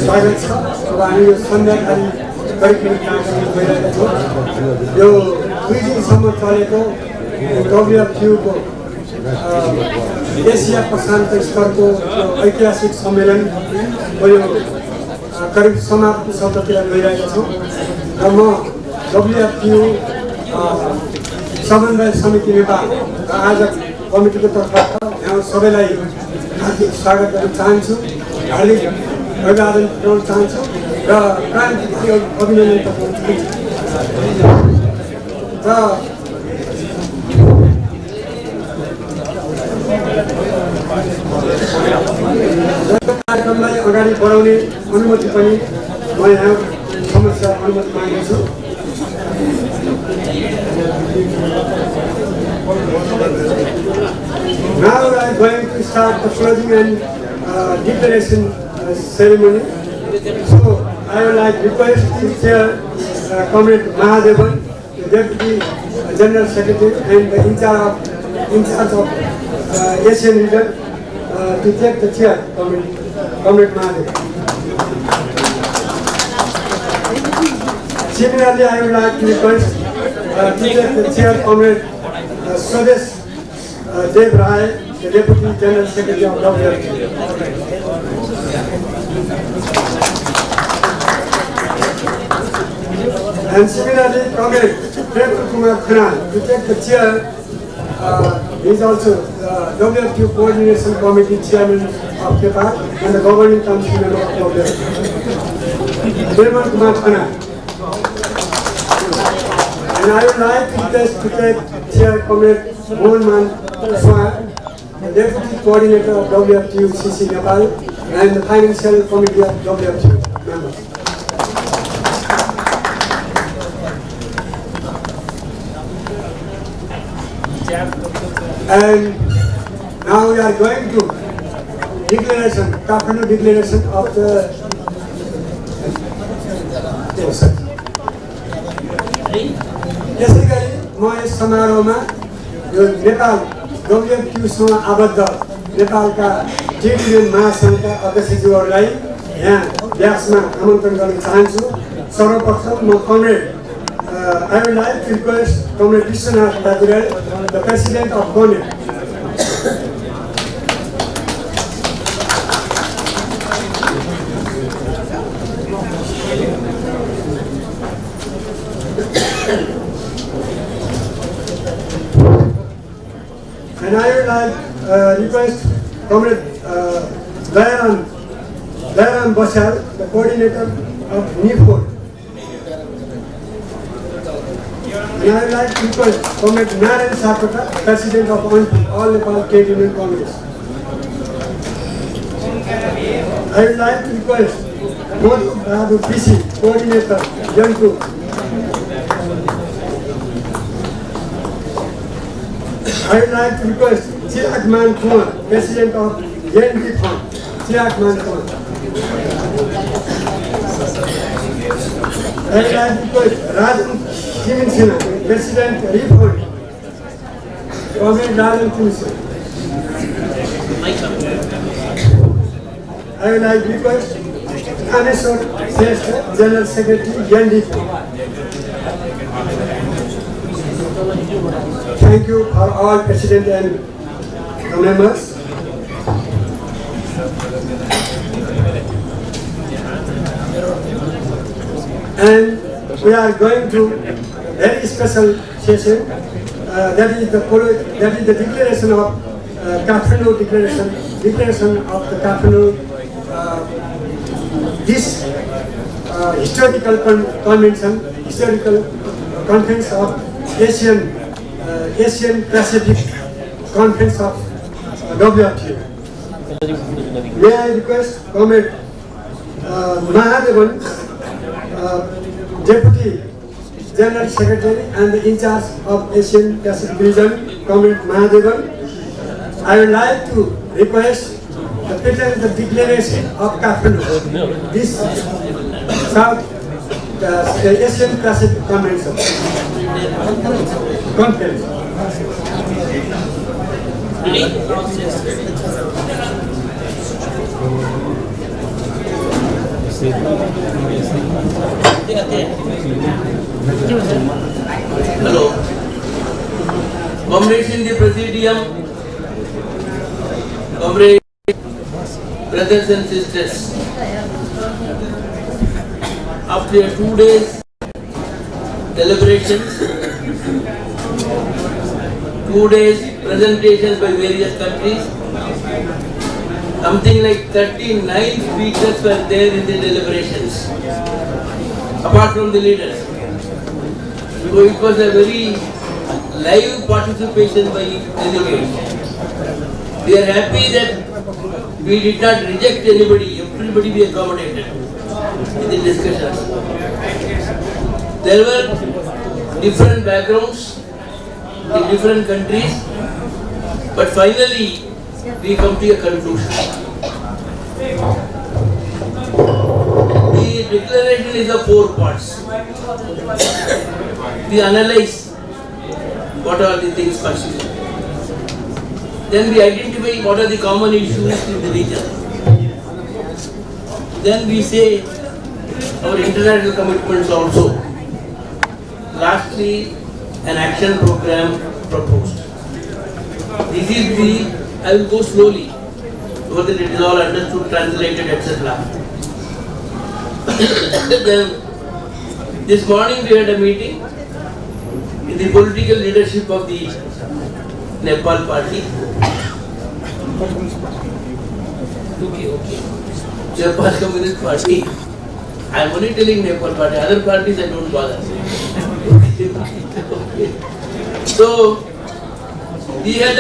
स्वागत छ। अब हामी यो सन्ध्याकालीन कार्यक्रम कार्यक्रम भइरहेको छ। यो 2 दिनसम्म चलेको WFTU-को एसिया प्रशान्त स्तरको ऐतिहासिक सम्मेलन यो करिब समाप्ति शब्दतिर गइरहेको छौँ र म WFTU समन्वय समिति नेपाल र आज कमिटीको तर्फबाट यहाँ सबैलाई हार्दिक स्वागत गर्न चाहन्छु, हार्दिक अभिवादन गर्न चाहन्छु र क्रान्तिकारी अभिनन्दन पठाउँछु। र कार्यक्रमलाई अगाडि बढाउने अनुमति पनि म यहाँ समस्या अनुमति माग्नेछु। Now I am going to start the closing and declaration ceremony. So I would like to request the Chair, Comrade Mahadevan, the Deputy General Secretary and the in charge of Asian region, to take the chair, Comrade Mahadevan. Similarly, I would like to request to take the chair, Comrade Swadesh Dev Rai, the Deputy General Secretary of WFTU. And similarly, Comrade Prem Kumar Khanal to take the chair. He is also the WFTU Coordination Committee Chairman of Nepal and the Governing Council member of WFTU. Prem Kumar Khanal. And I would like to request to take chair, Comrade Mohan Swar, the Deputy Coordinator of WFTU CC Nepal and the Financial Committee of WFTU members. And now we are going to declaration, Kathmandu declaration of the यसै गरी म yes समारोहमा यो नेपाल WFTU-सँग आबद्ध नेपालका trade union महासङ्घका अध्यक्षज्यूहरूलाई यहाँ व्यासमा आमन्त्रण गर्न चाहन्छु। सर्वप्रथम म comrade I would like to request Comrade Vishwanath Thakurel, the President of CONEP. And I would like request Comrade Dayaram Bashar, the coordinator of NIFOR. And I would like to request Comrade Narayan Sakota, President of All Nepal Trade Union Congress. I would like to request Madhu Bahadur PC, Coordinator, Wftu. I would like to request Chirag Man Kumar, President of JNT Fund. Chirag Man Kumar. I would like to request Rajan Chimin, President Refund. Comrade Rajan Chimin. I would like to request Anesor Shrestha, General Secretary, JNT. Thank you for all President and the members. And we are going to very special session. That is the declaration of Kathmandu declaration of the Kathmandu. This historical convention, historical conference of Asian Pacific Conference of Wftu. May I request Comrade Mahadevan, Deputy General Secretary and the in charge of Asian Pacific region, Comrade Mahadevan. I would like to request the present the declaration of Kathmandu. This the Asian Pacific Convention. Conference. Hello. Comrades in the Presidium, comrades, brothers and sisters. After 2 days deliberations, 2 days presentations by various countries, something like 39 speakers were there in the deliberations, apart from the leaders. So it was a very live participation by delegates. We are happy that we did not reject anybody, everybody we accommodated in the discussions. There were different backgrounds in different countries, but finally we come to a conclusion. The declaration is of 4 parts. We analyze what are the things constituted. Then we identify what are the common issues in the region. Then we say our international commitments also. Lastly, an action program proposed. This is the, I will go slowly, so that it is all understood, translated, etc. Then, this morning we had a meeting in the political leadership of the Nepal party. Nepal Communist Party. I am only telling Nepal party, other parties I don't bother. So, we had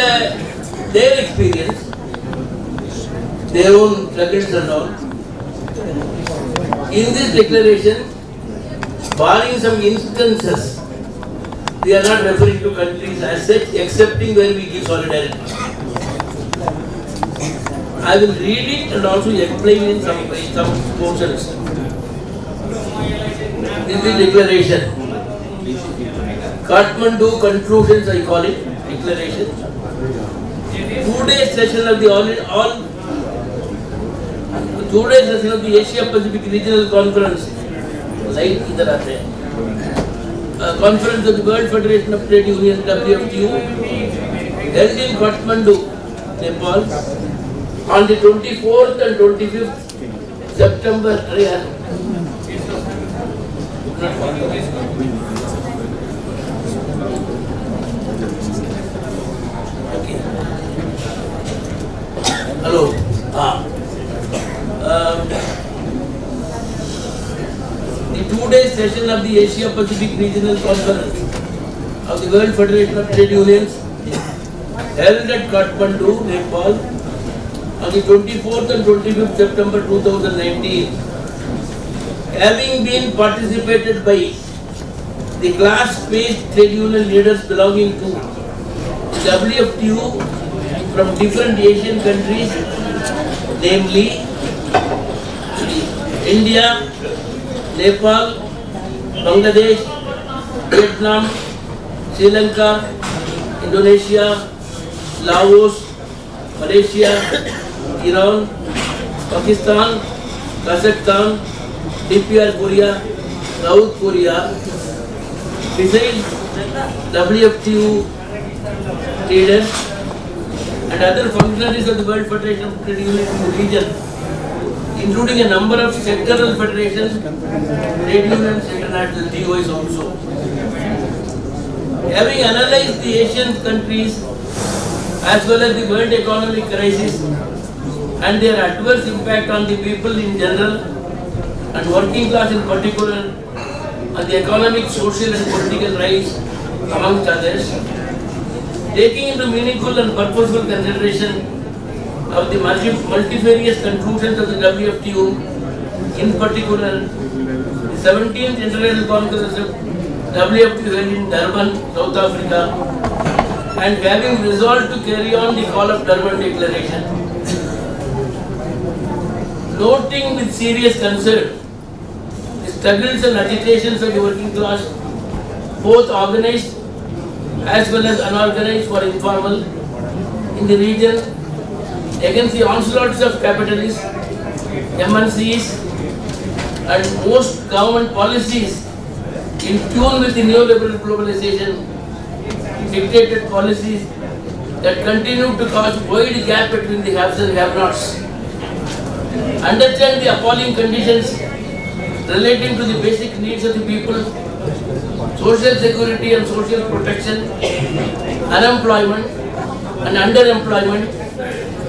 their experience, their own struggles and all. In this declaration, barring some instances, we are not referring to countries as such, excepting where we give solidarity. I will read it and also explain in some portions. This is the declaration. Kathmandu conclusions, I call it, declaration. 2-day session of the two-day session of the Asia Pacific Regional Conference. Light idhar aate hain. Conference of the World Federation of Trade Unions, Wftu, held in Kathmandu, Nepal, on the 24th and 25th September. Hello. The 2-day session of the Asia Pacific Regional Conference of the World Federation of Trade Unions held at Kathmandu, Nepal on the 24th and 25th September 2019, having been participated by the class-based trade union leaders belonging to the Wftu from different Asian countries, namely India, Nepal, Bangladesh, Vietnam, Sri Lanka, Indonesia, Laos, Malaysia, Iran, Pakistan, Kazakhstan, DPR Korea, South Korea, besides Wftu leaders and other functionaries of the World Federation of Trade Unions in the region, including a number of sectoral federations, trade unions, international TOIs also. Having analyzed the Asian countries as well as the world economic crisis and their adverse impact on the people in general and working class in particular, on the economic, social and political rights amongst others, taking into meaningful and purposeful consideration of the multifarious conclusions of the Wftu, in particular the 17th International Congress of Wftu held in Durban, South Africa, and having resolved to carry on the call of Durban Declaration. Noting with serious concern the struggles and agitations of the working class, both organized as well as unorganized or informal, in the region against the onslaughts of capitalists, MNCs, and most government policies in tune with the neoliberal globalization, dictated policies that continue to cause wide gap between the haves and have-nots. Understand the appalling conditions relating to the basic needs of the people, social security and social protection, unemployment and underemployment,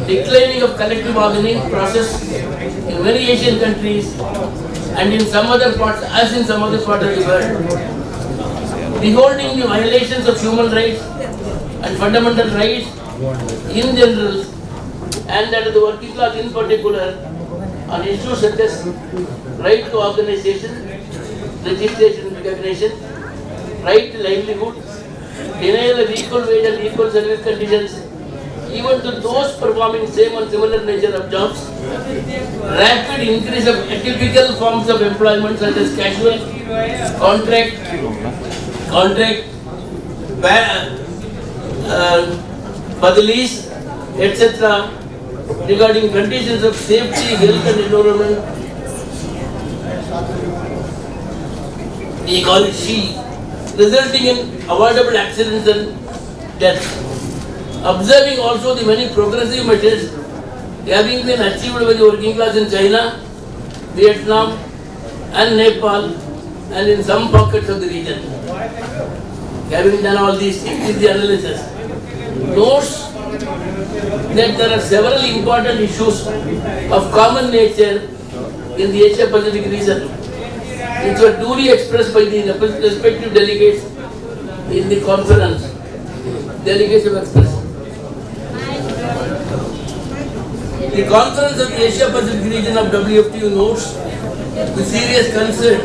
declining of collective bargaining process in many Asian countries and in some other parts, as in some other parts of the world. Beholding the violations of human rights and fundamental rights in general and that of the working class in particular on issues such as right to organization, registration and recognition, right to livelihood, denial of equal wage and equal service conditions, even to those performing same and similar nature of jobs, rapid increase of atypical forms of employment such as casual, contract, badalis, etc. regarding conditions of safety, health and environment. We call it she, resulting in avoidable accidents and deaths. Observing also the many progressive measures having been achieved by the working class in China, Vietnam and Nepal and in some pockets of the region. Having done all these things in the analysis, notes that there are several important issues of common nature in the Asia Pacific region, which were duly expressed by the respective delegates in the conference. Delegates have expressed. The conference of the Asia Pacific region of Wftu notes with serious concern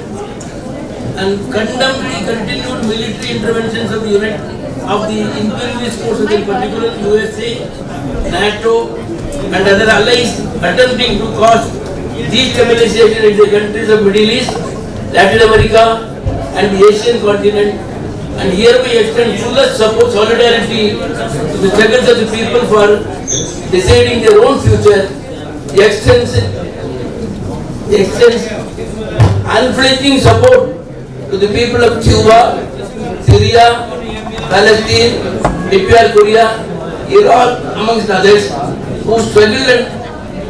and condemned the continued military interventions of the imperialist forces, in particular USA, NATO and other allies, attempting to cause destabilization in the countries of Middle East, Latin America and the Asian continent, and hereby extend fullest support solidarity to the struggles of the people for deciding their own future. Extends unflinching support to the people of Cuba, Syria, Palestine, DPR Korea, Iran, amongst others, who struggled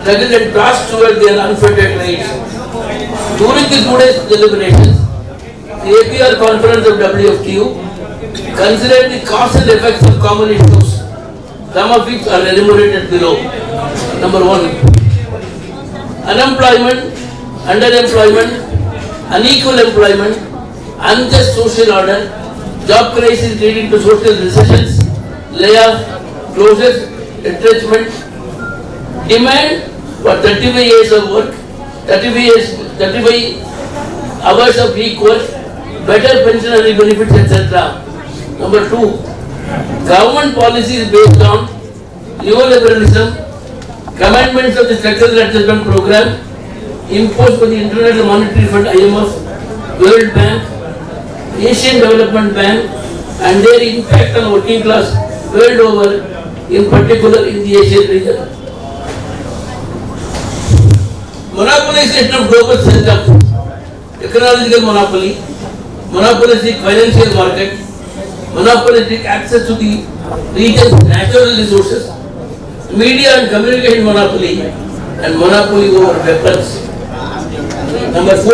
and passed toward their unfettered rights. During the 2 days deliberations, the APR conference of Wftu considered the cause and effects of common issues, some of which are enumerated below. Number 1. Unemployment, underemployment, unequal employment, unjust social order, Job crisis leading to social recessions, layoff, closures, retrenchment. Demand for 35 years of work, 35 hours of week work, better pensionary benefits, etc. Number 2, government policies based on neoliberalism, commandments of the structural adjustment program imposed by the International Monetary Fund, IMF, World Bank, Asian Development Bank, and their impact on working class world over, in particular in the Asian region. Monopolization of global system, technological monopoly, monopolistic financial market, monopolistic access to the region's natural resources, media and communication monopoly, and monopoly over weapons. Number 4,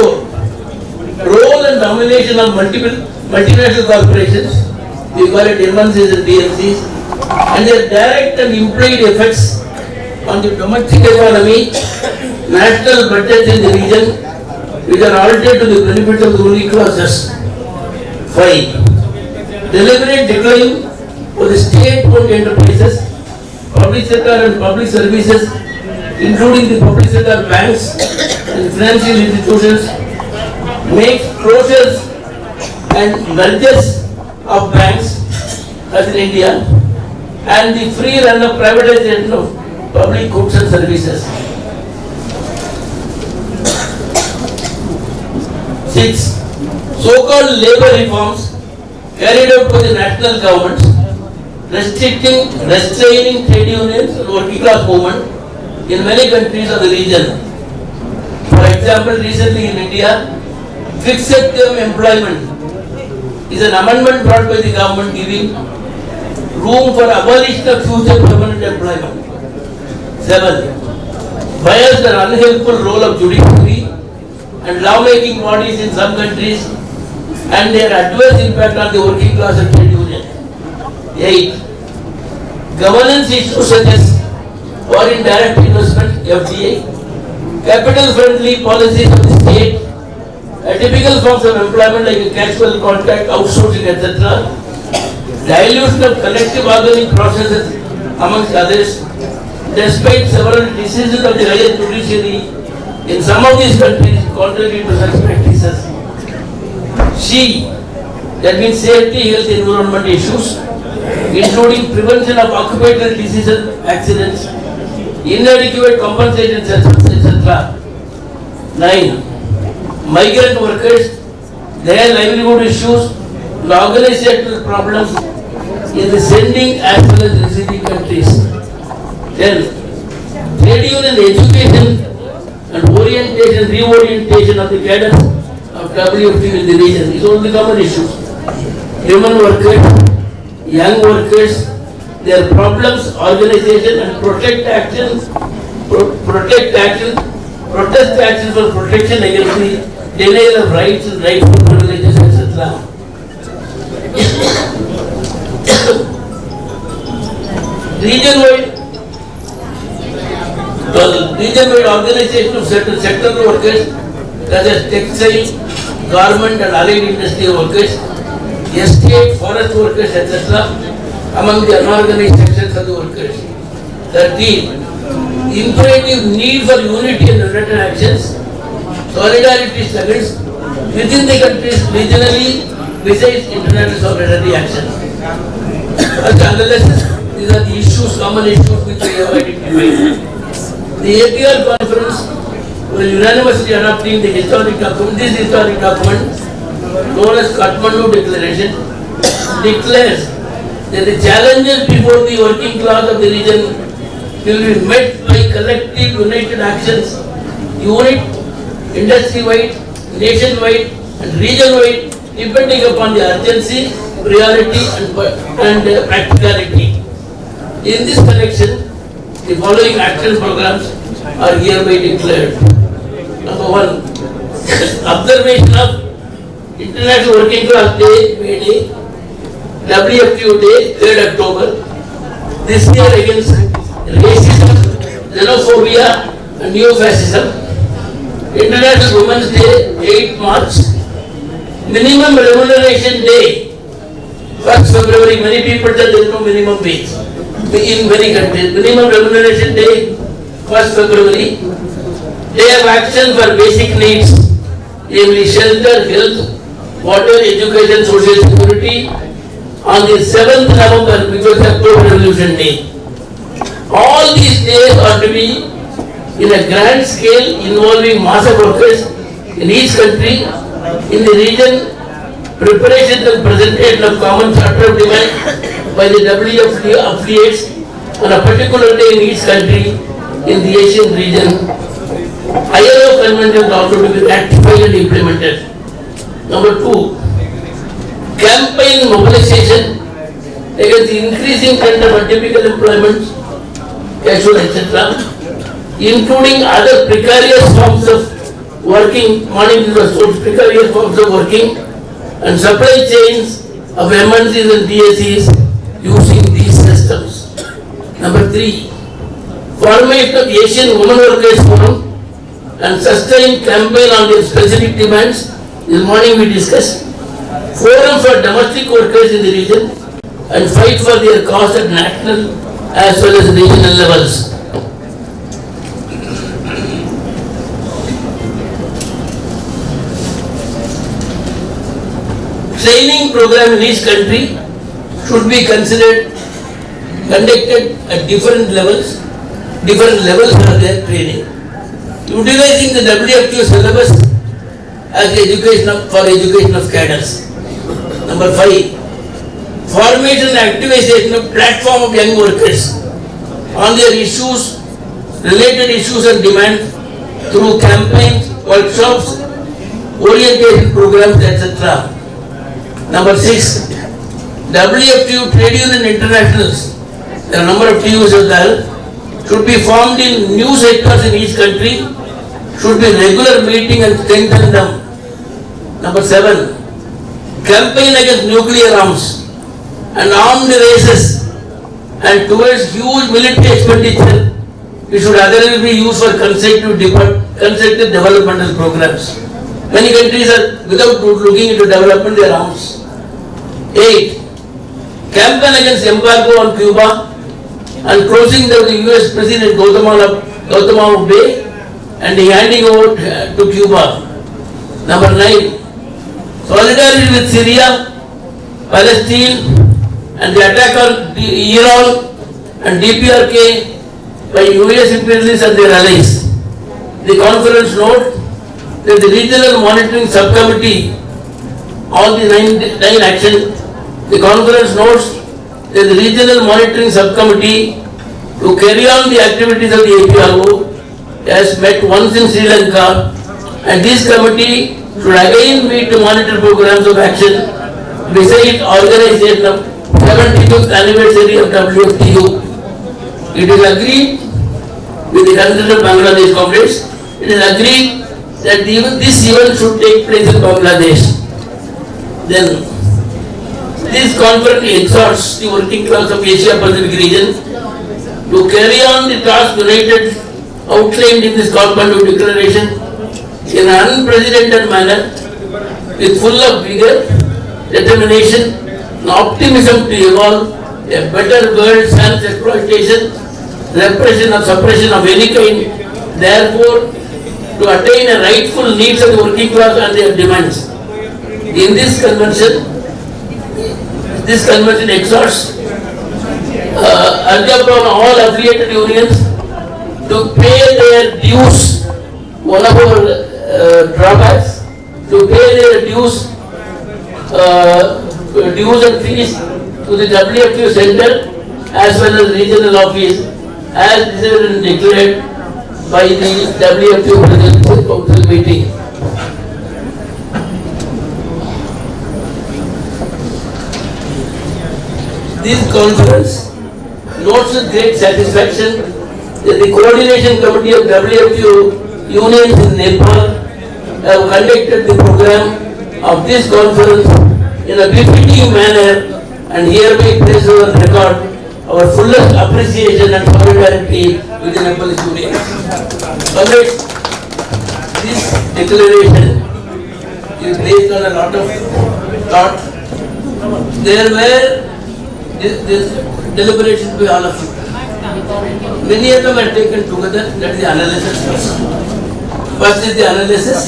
role and domination of multinational corporations, we call it MNCs and DMCs, and their direct and implied effects on the domestic economy, national budgets in the region, which are altered to the benefit of the ruling classes. 5, deliberate decline of the state-owned enterprises, public sector and public services, including the public sector banks and financial institutions, make closures and mergers of banks, as in India, and the free run of privatization of public goods and services. 6, so-called labor reforms carried out by the national governments, restraining trade unions and working class movement in many countries of the region. For example, recently in India, fixed term employment is an amendment brought by the government giving room for abolition of future permanent employment. 7, biased and unhelpful role of judiciary and lawmaking bodies in some countries and their adverse impact on the working class and trade union. 8, governance issues such as foreign direct investment, FDI, capital-friendly policies of the state, atypical forms of employment like a casual contract, outsourcing, etc., dilution of collective bargaining processes, amongst others, despite several decisions of the higher judiciary in some of these countries contrary to such practices. C, that means safety, health, environment issues, including prevention of occupational diseases, accidents, inadequate compensation, etc. 9, migrant workers, their livelihood issues, and organizational problems in the sending as well as receiving countries. 10, trade union education and reorientation of the cadres of Wftu in the region is one of the common issues. Human workers, young workers, their problems, organization and protest action for protection against the denial of rights and rightful privileges, etc. Region-wide organization of certain sectoral workers such as textile, garment and allied industry workers, estate, forest workers, etc. among the unorganized sections of the workers. 13, imperative need for unity and united actions, solidarity struggles within the countries regionally besides international solidarity action. These are the issues, common issues which we have identified. The APR conference will unanimously adopting the historic document. This historic document, known as Kathmandu Declaration, declares that the challenges before the working class of the region will be met by collective united actions, industry-wide, nation-wide and region-wide, depending upon the urgency, priority and practicality. In this connection, the following action programs are hereby declared. Number 1, observation of International Working Class Day, May Day, Wftu Day, 3rd October. This year against racism, xenophobia and neo-fascism. International Women's Day, 8 March. Minimum Remuneration Day, 1st February, many people said there is no minimum wage. In many countries, minimum remuneration day, 1st February, day of action for basic needs, namely shelter, health, water, education, social security, on the 7th November, which was October Revolution Day. All these days are to be in a grand scale involving mass of workers in each country, in the region, preparation and presentation of common charter of demand by the Wftu affiliates on a particular day in each country in the Asian region. ILO conventions also to be ratified and implemented. Number 2, campaign mobilization against the increasing trend of atypical employment, casual, etc., including other precarious forms of working, morning was told precarious forms of working, and supply chains of MNCs and DSCs using these systems. Number 3, formation of Asian Women Workers Forum and sustained campaign on their specific demands. This morning we discussed forum for domestic workers in the region and fight for their cause at national as well as regional levels. Training program in each country should be conducted at different levels. Different levels are their training. Utilizing the Wftu syllabus as for education of cadres. Number 5, formation and activization of platform of young workers on their issues, related issues and demands through campaigns, workshops, orientation programs, etc. Number 6, Wftu trade union internationals, there are a number of TUs as well, should be formed in new sectors in each country, should be regular meeting and strengthen them. Number 7, campaign against nuclear arms and armed races and towards huge military expenditure, it should otherwise be used for consecutive developmental programs. Many countries are, without looking into development, their arms. 8, campaign against embargo on Cuba and closing the US President Guantanamo Bay and handing over to Cuba. Number 9, solidarity with Syria, Palestine and the attack on Iran and DPRK by US imperialists and their allies. The conference note that the regional monitoring subcommittee on the 9 action, the conference notes that the regional monitoring subcommittee to carry on the activities of the APRO has met once in Sri Lanka, and this committee should again meet to monitor programs of action besides organization of 75th anniversary of Wftu. It is agreed with the consent of Bangladesh comrades, it is agreed that even this event should take place in Bangladesh. Then this conference exhorts the working class of Asia Pacific region to carry on the task united outlined in this Kathmandu declaration in an unprecedented manner with full of vigor, determination and optimism to evolve a better world sans exploitation, repression or suppression of any kind, therefore to attain a rightful needs of the working class and their demands. In this convention exhorts urge upon all affiliated unions to pay their dues, one of our drawbacks, to pay their dues and fees to the Wftu center as well as regional office as decided and declared by the Wftu Presidential Council meeting. This conference notes with great satisfaction that the coordination committee of Wftu unions in Nepal have conducted the program of this conference in a befitting manner and hereby places on record our fullest appreciation and solidarity with the Nepalese unions. Comrades, this declaration is based on a lot of thought there were this deliberations by all of you. Many of them are taken together. That is the analysis first. First is the analysis,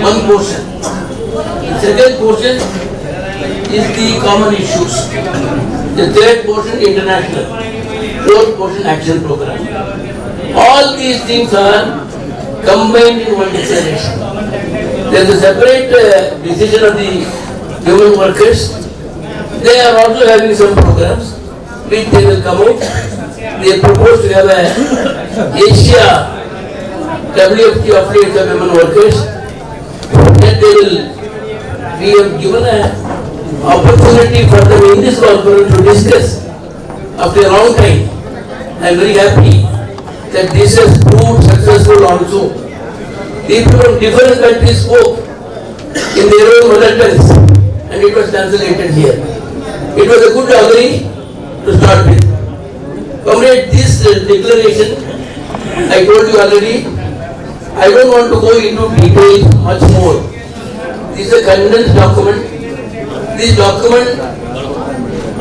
one portion. The second portion is the common issues. The third portion, international. Fourth portion, action program. All these things are combined in one declaration. There is a separate decision of the human workers. They are also having some programs which they will come out. They propose to have a Asia Wftu affiliate of women workers. That they will, we have given an opportunity for them in this conference to discuss after a long time. I am very happy that this has proved successful also. People from different countries spoke in their own mother tongues and it was translated here. It was a good augury to start with. Comrade, this declaration, I told you already, I don't want to go into detail much more. This is a condensed document. This document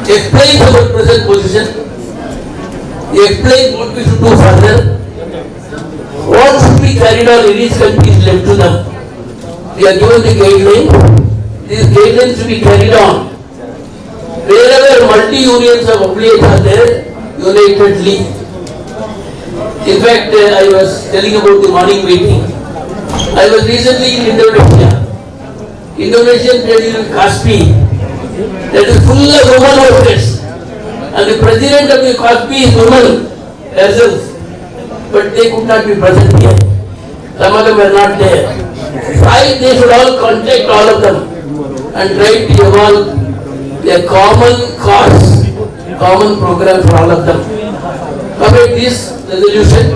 explains our present position. It explains what we should do further. What should be carried on in each country is left to them. We are given the guidelines. These guidelines should be carried on. Wherever multi-unions of affiliates are there, unitedly. In fact, I was telling about the morning meeting. I was recently in Indonesia. Indonesian trade union Kaspi, that is full of women workers. And the president of the Kaspi is woman herself. But they could not be present here. Some of them were not there. Why they should all contact all of them and try to evolve a common cause, common program for all of them. About this resolution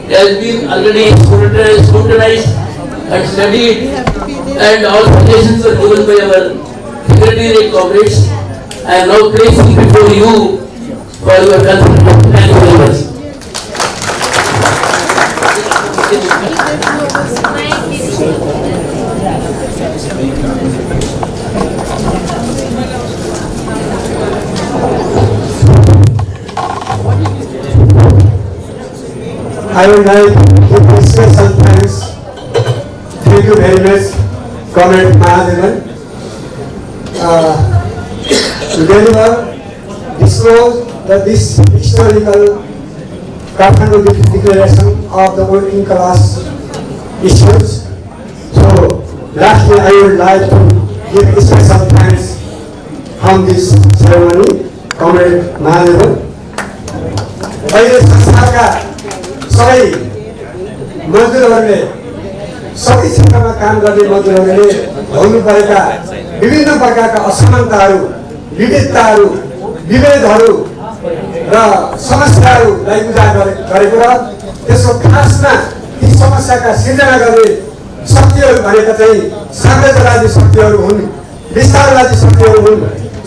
has been already scrutinized and studied, and all suggestions were given by our secretariat comrades. I am now placing before you for your consideration. Thank you very much. I would like to express some thanks. Thank you very much, Comrade Mahadevan. To deliver, disclose that this historical Kathmandu declaration of the working class issues. So, lastly, I would like to give special thanks on this ceremony, Comrade Mahadevan. अहिले संसारका सबै मजदुरहरूले सबै क्षेत्रमा काम गर्ने मजदुरहरूले भोग्नु परेका विभिन्न प्रकारका असमानताहरू, विविधताहरू, विभेदहरू र समस्याहरूलाई उजागर गरेको र त्यसको खासमा ती समस्याका सिर्जना गर्ने शक्तिहरू भनेका चाहिँ साम्राज्यवादी शक्तिहरू हुन्, विस्तारवादी शक्तिहरू हुन्।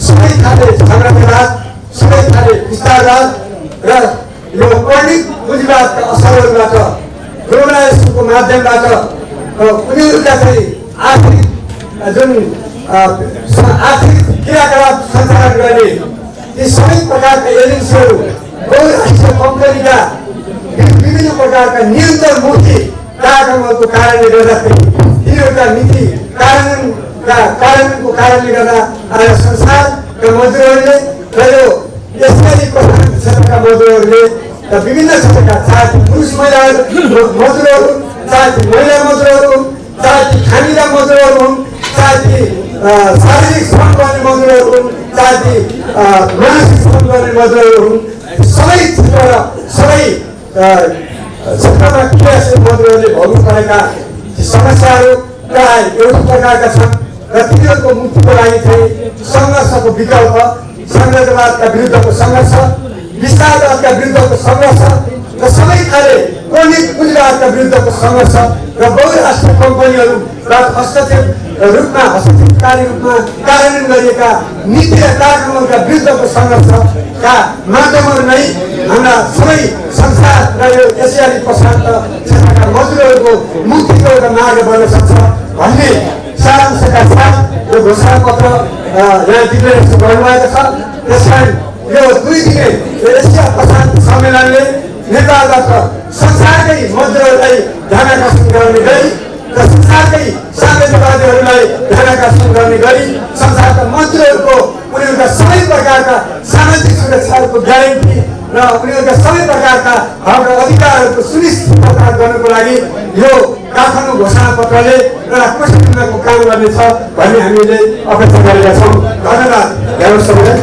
सबै खाले साम्राज्यवाद, सबै खाले विस्तारवाद र यो पण्डित पुँजीवादका असरहरूबाट, ग्लोबलाइजेसनको माध्यमबाट उनीहरूका चाहिँ आर्थिक जुन आर्थिक क्रियाकलाप सञ्चालन गर्ने ती सबै प्रकारका एजेन्सीहरू, बहुराष्ट्रिय कम्पनीका विभिन्न प्रकारका नियन्त्रणमुखी कार्यक्रमहरूको कारणले गर्दाखेरि तिनीहरूका नीति कार्यान्वयनको कारणले गर्दा आज संसारका मजदुरहरूले र यो यसरी प्रधान क्षेत्रका मजदुरहरूले र विभिन्न क्षेत्रका चाहे पुरुष महिलाहरू मजदुरहरू, चाहे महिला मजदुरहरू, चाहे खानीका मजदुरहरू हुन्, चाहे शारीरिक श्रम गर्ने मजदुरहरू हुन्, चाहे मानसिक श्रम गर्ने मजदुरहरू हुन्, सबै क्षेत्र र सबै क्षेत्रमा क्रियाशील मजदुरहरूले भोग्नु परेका समस्याहरू प्राय एउटै प्रकारका छन् र तिनीहरूको मुक्तिको लागि चाहिँ सङ्घर्षको विकल्प, साम्राज्यवादका विरुद्धको सङ्घर्ष, विस्तारवादका विरुद्धको सङ्घर्ष र सबै खाले पण्डित पुँजीवादका विरुद्धको सङ्घर्ष र बहुराष्ट्रिय कम्पनीहरूबाट हस्तक्षेपकारी रूपमा कार्यान्वयन गरिएका नीति र कार्यक्रमहरूका विरुद्धको सङ्घर्षका माध्यमहरू नै हाम्रा सबै संसार र यो एसियाली प्रशान्त क्षेत्रका मजदुरहरूको मुक्तिको एउटा मार्ग बन्न सक्छ भन्ने सारांशका साथ यो घोषणापत्र यहाँ डिक्लेरेसन गर्नुभएको छ। त्यसकारण यो 2 दिने एसिया प्रशान्त सम्मेलनले नेपालबाट संसारकै मजदुरहरूलाई ध्यान आकर्षण गर्ने गरी र संसारकै साम्यवादीहरूलाई ध्यान आकर्षण गर्ने गरी संसारका मजदुरहरूको उनीहरूका सबै प्रकारका सामाजिक सुरक्षाको ग्यारेन्टी र उनीहरूका सबै प्रकारका हक र अधिकारहरूको सुनिश्चितता गर्नको लागि यो काठमाडौँ घोषणापत्रले एउटा कोशिशको काम गर्नेछ भन्ने हामीले अपेक्षा गरेका छौँ। धन्यवाद। हेर्नुहोस् सबैलाई।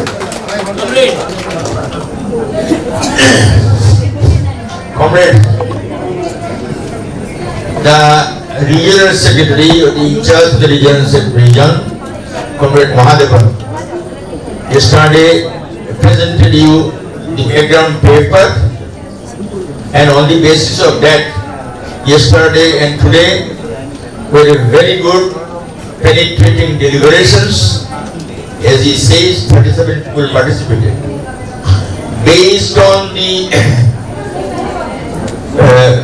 Comrade, the regional secretary or the in charge of the region, Comrade Mahadevan, yesterday presented you the background paper, and on the basis of that, yesterday and today were very good penetrating deliberations. As he says, 37 people participated. Based on the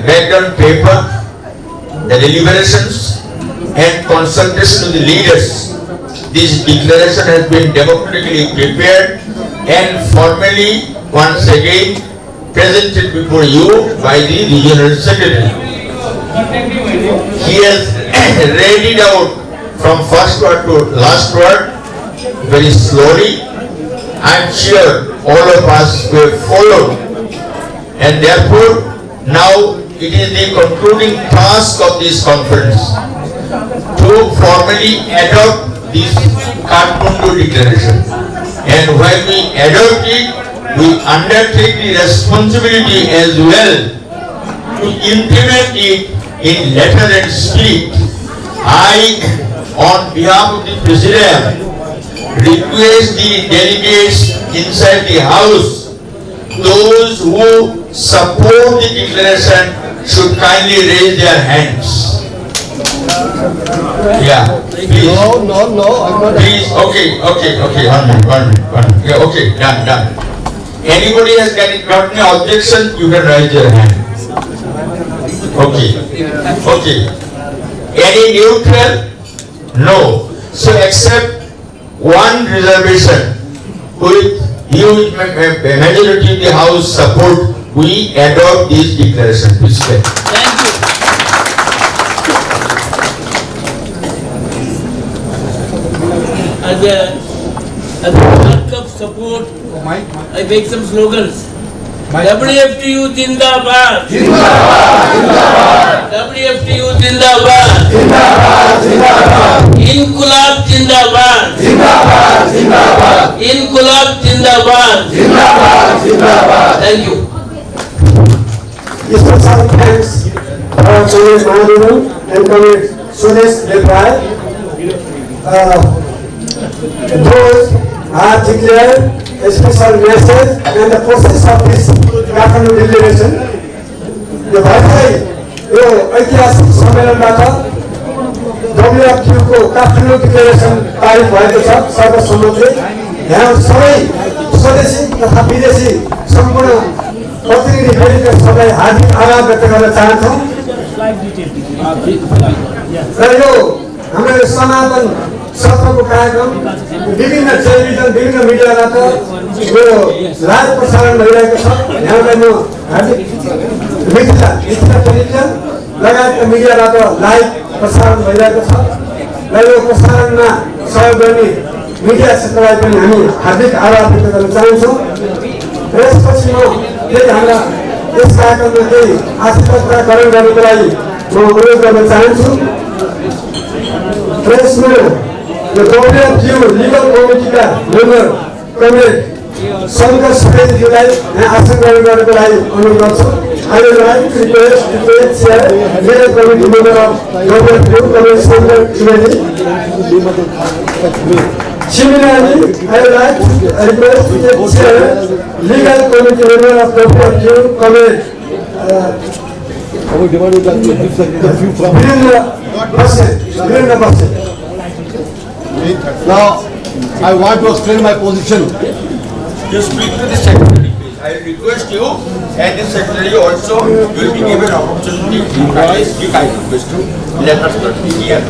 background paper, the deliberations and consultation of the leaders, this declaration has been democratically prepared and formally once again presented before you by the regional secretary. He has read it out from first word to last word very slowly. I am sure all of us will follow, and therefore now it is the concluding task of this conference to formally adopt this Kathmandu declaration. And when we adopt it, we undertake the responsibility as well to implement it in letter and spirit. I, on behalf of the President, request the delegates inside the House, those who support the declaration should kindly raise their hands. Yeah, please. No, I'm not. Please, okay. 1 minute. Yeah, okay, done. Anybody has got any objection, you can raise your hand. Okay. Any neutral? No. So except one reservation, with huge majority of the House support, we adopt this declaration. Please stay. Thank you. As a mark of support, I make some slogans. WFTU Zindabad. WFTU Zindabad. Inqilab Zindabad. Inqilab Zindabad. Thank you. Special thanks Comrade Mahadevan and Comrade Suresh Nepal. Those are declared a special message and the process of this Kathmandu declaration. यो भर्खरै यो ऐतिहासिक सम्मेलनबाट WFTU को Kathmandu declaration पारित भएको छ सर्वसम्मतले। यहाँ सबै स्वदेशी तथा विदेशी सम्पूर्ण प्रतिनिधिहरूले सबैलाई हार्दिक आभार व्यक्त गर्न चाहन्छौँ। र यो हाम्रो समापन सत्रको कार्यक्रम विभिन्न टेलिभिजन विभिन्न मिडियाबाट यो लाइभ प्रसारण भइरहेको छ। यहाँलाई म हार्दिक मिथिला टेलिभिजन लगायतका मिडियाबाट लाइभ प्रसारण भइरहेको छ र यो प्रसारणमा सहयोग गर्ने मिडिया क्षेत्रलाई पनि हामी हार्दिक आभार व्यक्त गर्न चाहन्छौँ। यसपछि म केही हाम्रा यस कार्यक्रममा केही आशीर्वाद ग्रहण गर्नको लागि म अनुरोध गर्न चाहन्छु। यसमा यो WFTU लिगल कमिटीका मेम्बर कमरेड शङ्कर सुवेदीज्यूलाई यहाँ आसन ग्रहण गर्नको लागि अनुरोध गर्छु। I would like to request the chair, legal committee member of WFTU, Comrade Shankar Trivedi. Similarly, I would like to request the chair, legal committee member of WFTU, Comrade Virendra Basu. Now, I want to explain my position. Just speak to the secretary, please. I request you and the secretary also will be given opportunity. I request you, let us not be here.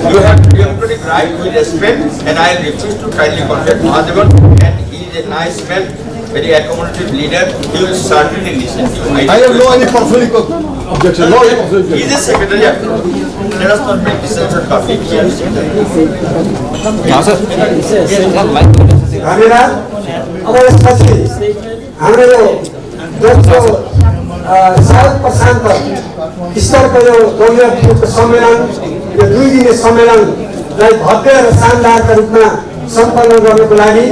You have democratic right, we respect, and I request to kindly contact Mahadevan, and he is a nice man, very accommodative leader. He will certainly listen to you. I have no any conflict of objection. No any conflict. He is a secretary. Let us not make decisions on public here. हामीलाई अब यसपछि हाम्रो यो दोस्रो south प्रशान्त स्तरको यो WFTUको सम्मेलन, यो 2 दिने सम्मेलनलाई भव्य र शानदारका रूपमा सम्पन्न गर्नको लागि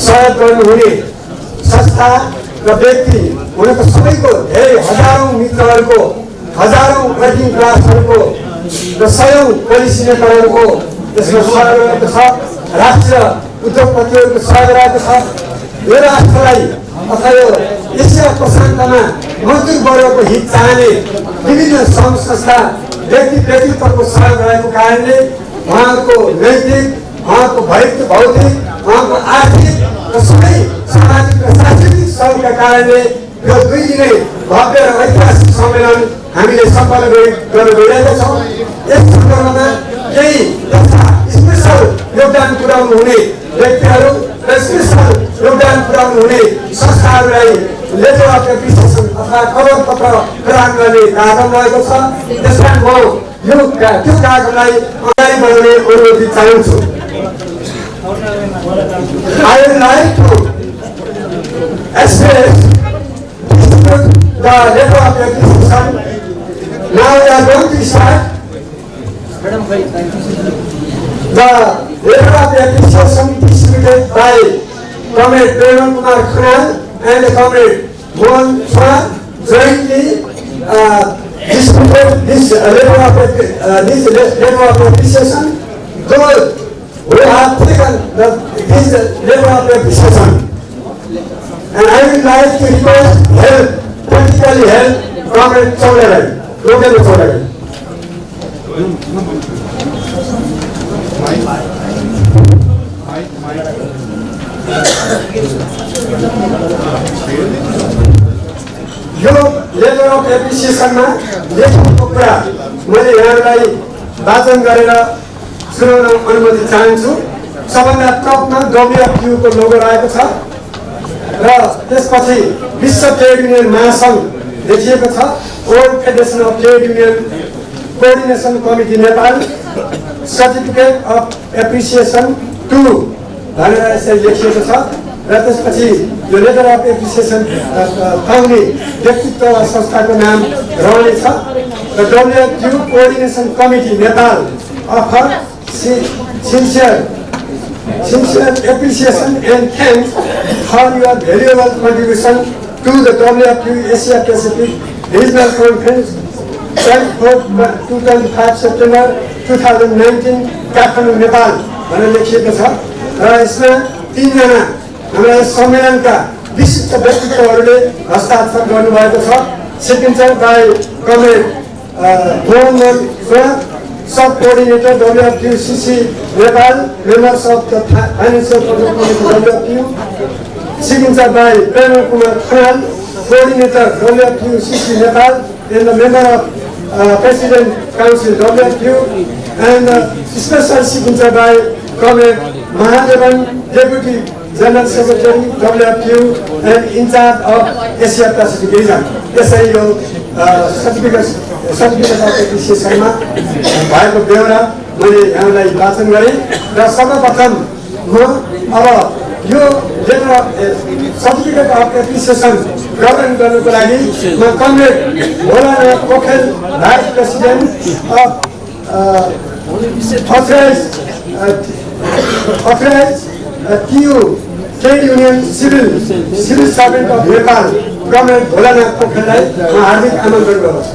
सहयोग गर्नुहुने संस्था र व्यक्ति हुनेको सबैको धेरै हजारौं मित्रहरूको, हजारौं वर्किङ क्लासहरूको र सयौं पोलिसी नेताहरूको त्यसमा सहयोग रहेको छ। राष्ट्रिय उद्योगपतिहरूको सहयोग रहेको छ। यो राष्ट्रलाई अथवा यो एसिया प्रशान्तमा मजदुर वर्गको हित चाहने विभिन्न सङ्घ संस्था व्यक्तित्वको सहयोग रहेको कारणले उहाँहरूको नैतिक, उहाँको भौतिक, उहाँको आर्थिक र सबै सामाजिक र सांस्कृतिक सहयोगका कारणले यो 2 दिने भव्य र ऐतिहासिक सम्मेलन हामीले सम्पन्न गर्न गइरहेका छौँ। यस सन्दर्भमा केही यस्ता स्पेसल योगदान पुर्याउनु हुने व्यक्तिहरू र स्पेसल योगदान पुर्याउनु हुने संस्थाहरूलाई लेटर अफ एप्रिसिएसन अथवा कवर पत्र प्रदान गर्ने कार्यक्रम रहेको छ। त्यसलाई म त्यो कार्यक्रमलाई अगाडि बढाउने अनुरोध चाहन्छु। I would like to express the letter of appreciation. Now we are going to start the letter of appreciation distributed by Comrade Preman Kumar Khanal and Comrade Mohan Shah jointly distributed this letter of appreciation. Those who have taken this letter of appreciation, and I would like to request help, practically help, Comrade Chaudhary, local Chaudhary. यो letter of एप्रिसिएसनमा लेखिएको कुरा मैले यहाँलाई वाचन गरेर सुनाउन अनुमति चाहन्छु। सबभन्दा टपमा WFTU को लोगो रहेको छ र त्यसपछि विश्व ट्रेड युनियन महासङ्घ लेखिएको छ। World federation of trade union coordination committee Nepal certificate of appreciation 2 भनेर यसरी लेखिएको छ। र त्यसपछि यो लेटर अफ एप्रिसिएसन पाउने व्यक्तित्व वा संस्थाको नाम रहनेछ। र WFTU coordination committee Nepal offer sincere appreciation and thanks for your valuable contribution to the WFTU Asia Pacific Regional Conference 24-25 September 2019 Kathmandu Nepal भनेर लेखिएको छ। र यसमा 3 जना हाम्रा सम्मेलनका विशिष्ट व्यक्तित्वहरूले हस्ताक्षर गर्नुभएको छ। Signature by comrade Mohan Shah, Sub-Coordinator WFTUCC Nepal, members of the Financial Control Committee WFTU, signature by Preman Kumar Khanal, Coordinator WFTUCC Nepal, and the member of President Council WFTU, and special signature by Comrade Mahadevan, Deputy General Secretary WFTU, and in charge of Asia Pacific region. यसरी यो certificate of एप्रिसिएसनमा भएको बेहोरा मैले यहाँलाई वाचन गरेँ। र सर्वप्रथम म अब यो लेटर सर्टिफिकेट अफ एप्रिसिएसन ग्रहण गर्नको लागि म comrade Bholanath Pokharel, vice president of authorised TU trade union civil servant of Nepal comrade Bholanath पोखरेललाई म हार्दिक आमन्त्रण गर्दछु।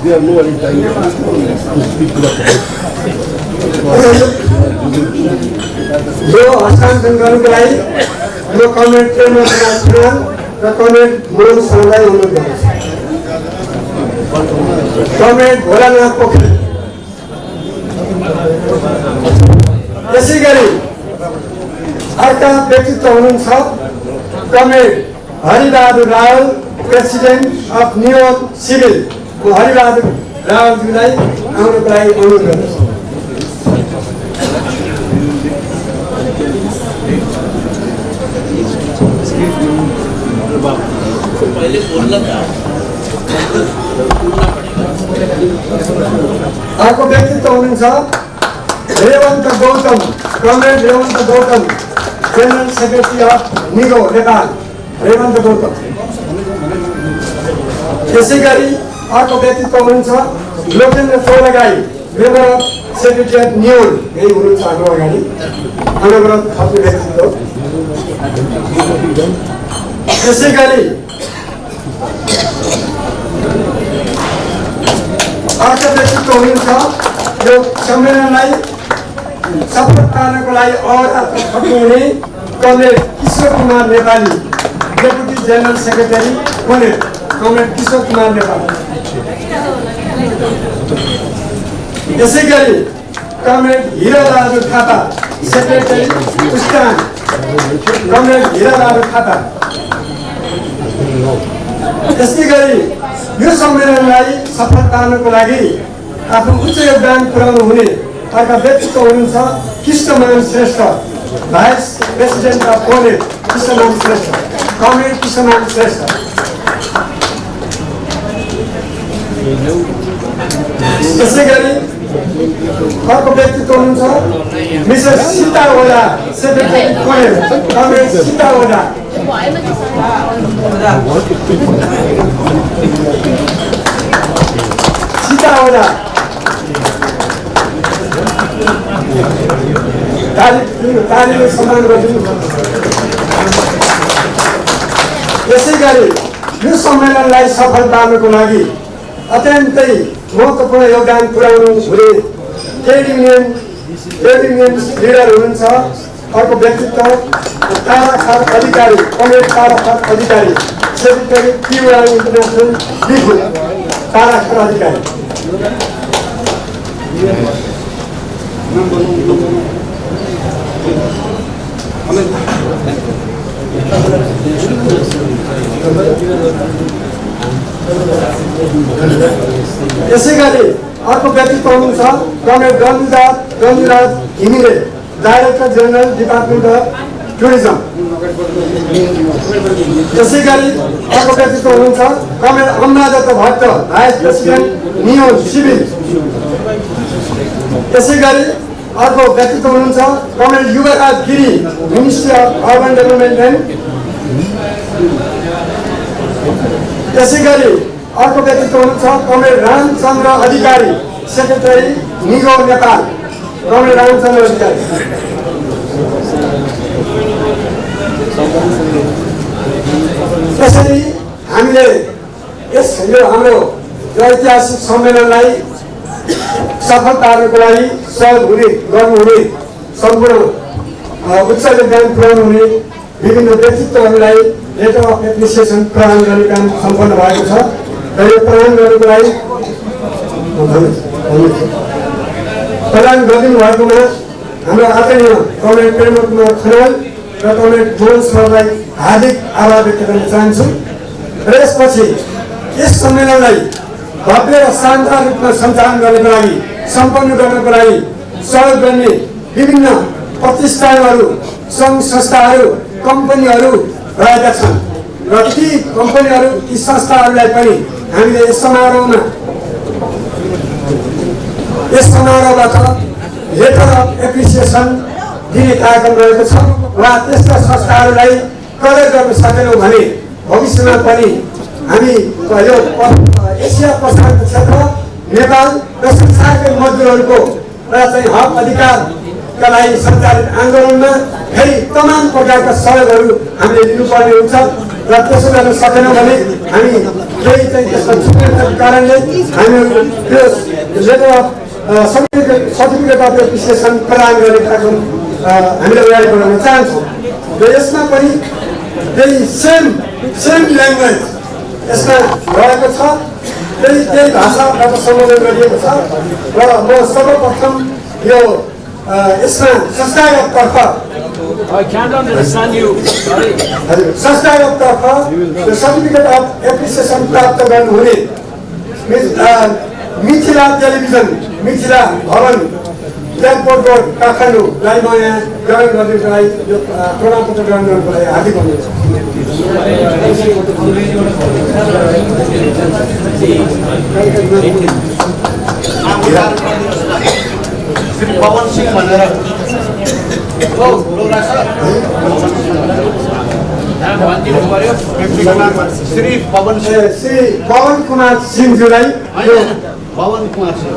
यो हस्तान्तरण गर्नुको लागि म कमरेड प्रेमनाथ खनाल र कमरेड मोहन शाहलाई अनुरोध गर्दछु। कमरेड भोलानाथ पोखरेल। त्यसै गरी अर्का व्यक्तित्व हुनुहुन्छ comrade Haribahadur Rawal, president of New York civil, म हरिबहादुर रावलजीलाई आउनको लागि अनुरोध गर्दछु। अर्को व्यक्तित्व हुनुहुन्छ Revant Gautam, comrade Revant Gautam, general secretary of निगो नेपाल, रेवन्त गौतम। त्यसै गरी अर्को व्यक्तित्व हुनुहुन्छ Lokendra Chaulagai, member of secretariat New York, यही हुनुहुन्छ हाम्रो अगाडि अनवरत थप्ने व्यक्तित्व। त्यसै गरी अर्को व्यक्तित्व हुनुहुन्छ यो सम्मेलनलाई सफल पार्नको लागि खट्नुहुने comrade Kishor Kumar Nepali, deputy general secretary हुने कमरेड किशोर कुमार नेपाली। त्यसै गरी कमरेड हिराबहादुर थापा, सेक्रेटरी उस्तान, कमरेड हिराबहादुर थापा। त्यसै गरी यो सम्मेलनलाई सफल पार्नको लागि आफ्नो उच्च योगदान पुर्याउनु हुने अर्का व्यक्तित्व हुनुहुन्छ कृष्णमान श्रेष्ठ, vice president of connate, Krishnaman श्रेष्ठ, कमरेड कृष्णमान श्रेष्ठ। त्यसै गरी अर्को व्यक्तित्व हुनुहुन्छ मिसेस सीता ओझा, सेक्रेटरी कोनेट, कमरेड सीता ओझा। सीता ओझा तालीले सम्मान गरिदिनु। यसै गरी यो सम्मेलनलाई सफल पार्नको लागि अत्यन्तै महत्त्वपूर्ण योगदान पुर्याउनु हुने ट्रेड युनियन लिडर हुनुहुन्छ अर्को व्यक्तित्व ताराखार अधिकारी, कमरेड ताराखार अधिकारी, सेक्रेटरी पियुआई इन्टरनेसनल लिगुल, ताराखार अधिकारी। यसै गरी अर्को व्यक्तित्व हुनुहुन्छ comrade Gandhuraj Ghimire, director general department of tourism. त्यसै गरी अर्को व्यक्तित्व हुनुहुन्छ comrade Amaradatta Bhatt, vice president New York civil. त्यसै गरी अर्को व्यक्तित्व हुनुहुन्छ comrade Yubaraj Giri, ministry of urban development and. त्यसै गरी अर्को व्यक्तित्व हुनुहुन्छ कमरेड रामचन्द्र अधिकारी, सेक्रेटरी निगो नेपाल, कमरेड रामचन्द्र अधिकारी। त्यसरी हामीले यो हाम्रो ऐतिहासिक सम्मेलनलाई सफल पार्नको लागि सहयोग गर्नुहुने सम्पूर्ण उच्च योगदान पुर्याउनु हुने विभिन्न व्यक्तित्वहरूलाई लेटर अफ एप्रिसिएसन प्रदान गर्ने काम सम्पन्न भएको छ र यो प्रदान गर्नुको लागि प्रदान गरिदिनु भएकोमा हाम्रो आदरणीय कमरेड प्रेम कुमार खनाल र कमरेड मोहन सरलाई हार्दिक आभार व्यक्त गर्न चाहन्छु। र यसपछि यस सम्मेलनलाई भव्य र शानदार रूपमा सञ्चालन गर्नको लागि, सम्पन्न गर्नको लागि सहयोग गर्ने विभिन्न प्रतिष्ठानहरू, सङ्घ संस्थाहरू, कम्पनीहरू रहेका छन् र ती कम्पनीहरू, ती संस्थाहरूलाई पनि हामीले यस समारोहबाट लेटर अफ एप्रिसिएसन दिने कार्यक्रम रहेको छ। वा त्यस्ता संस्थाहरूलाई कदर गर्न सकेनौँ भने भविष्यमा पनि हामी यो एसिया प्रशान्त क्षेत्र, नेपाल र संसारकै मजदुरहरूको चाहिँ हक अधिकारका लागि सञ्चालित आन्दोलनमा फेरि तमाम प्रकारका सहयोगहरू हामीले लिनुपर्ने हुन्छ र त्यसो गर्न सकेनौँ भने हामी केही चाहिँ त्यसमा छुट्याएको कारणले हामीहरू त्यो letter of certificate of appreciation प्रदान गर्ने कार्यक्रम हामीले अगाडि बढाउन चाहन्छौँ। र यसमा पनि त्यही सेम ल्याङ्ग्वेज यसमा रहेको छ, त्यही भाषाबाट सम्बोधन गरिएको छ। र म सर्वप्रथम यो यसमा संस्थागततर्फ I can't understand you. Sorry. हजुर संस्थागततर्फ यो सर्टिफिकेट अफ एप्रिसिएसन प्राप्त गर्नुहुने मिथिला टेलिभिजन मिथिला भवन एयरपोर्ट रोड काठमाडौँलाई म यहाँ ग्रहण गर्नको लागि यो प्रमाणपत्र ग्रहण गर्नको लागि हार्दिक अनुरोध श्री पवन सिंह भनेर श्री पवन कुमार सिंहज्यूलाई यो पवन कुमार सिंह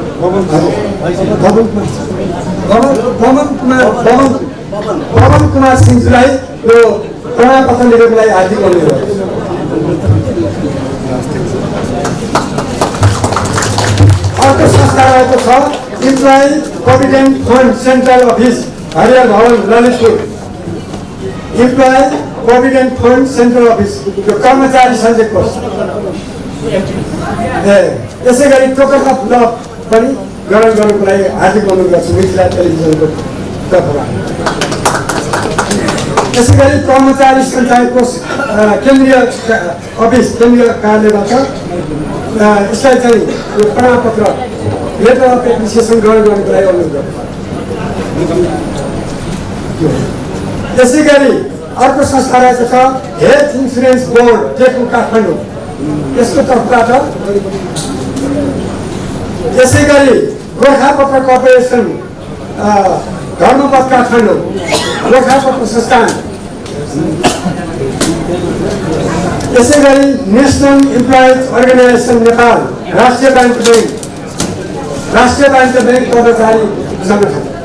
पवन कुमार सिंहज्यूलाई यो प्रमाणपत्र लिएको लागि हार्दिक अनुरोध अर्को संस्था रहेको छ employee provident fund central office Harihar Bhawan Lalitpur employee provident fund central office यो कर्मचारी सञ्चय कोष त्यसै गरी टोकन अफ ल पनि ग्रहण गर्नको लागि हार्दिक अनुरोध गर्छु मिथिला टेलिभिजनको तर्फबाट त्यसै गरी कर्मचारी सञ्चय कोष केन्द्रीय अफिस केन्द्रीय कार्यालयबाट यसलाई चाहिँ यो प्रमाणपत्र लेटर अफ एप्रिसिएसन ग्रहण गर्नको लागि अनुरोध गर्छु त्यसै गरी अर्को संस्था रहेको छ हेल्थ इन्सुरेन्स बोर्ड टेकु काठमाडौँ यसको तर्फबाट त्यसै गरी गोर्खापत्र कर्पोरेसन धर्मपथ काठमाडौँ गोर्खापत्र संस्थान त्यसै गरी नेसनल इम्प्लोइज अर्गनाइजेसन नेपाल राष्ट्रिय वाणिज्य ब्याङ्क कर्मचारी संगठन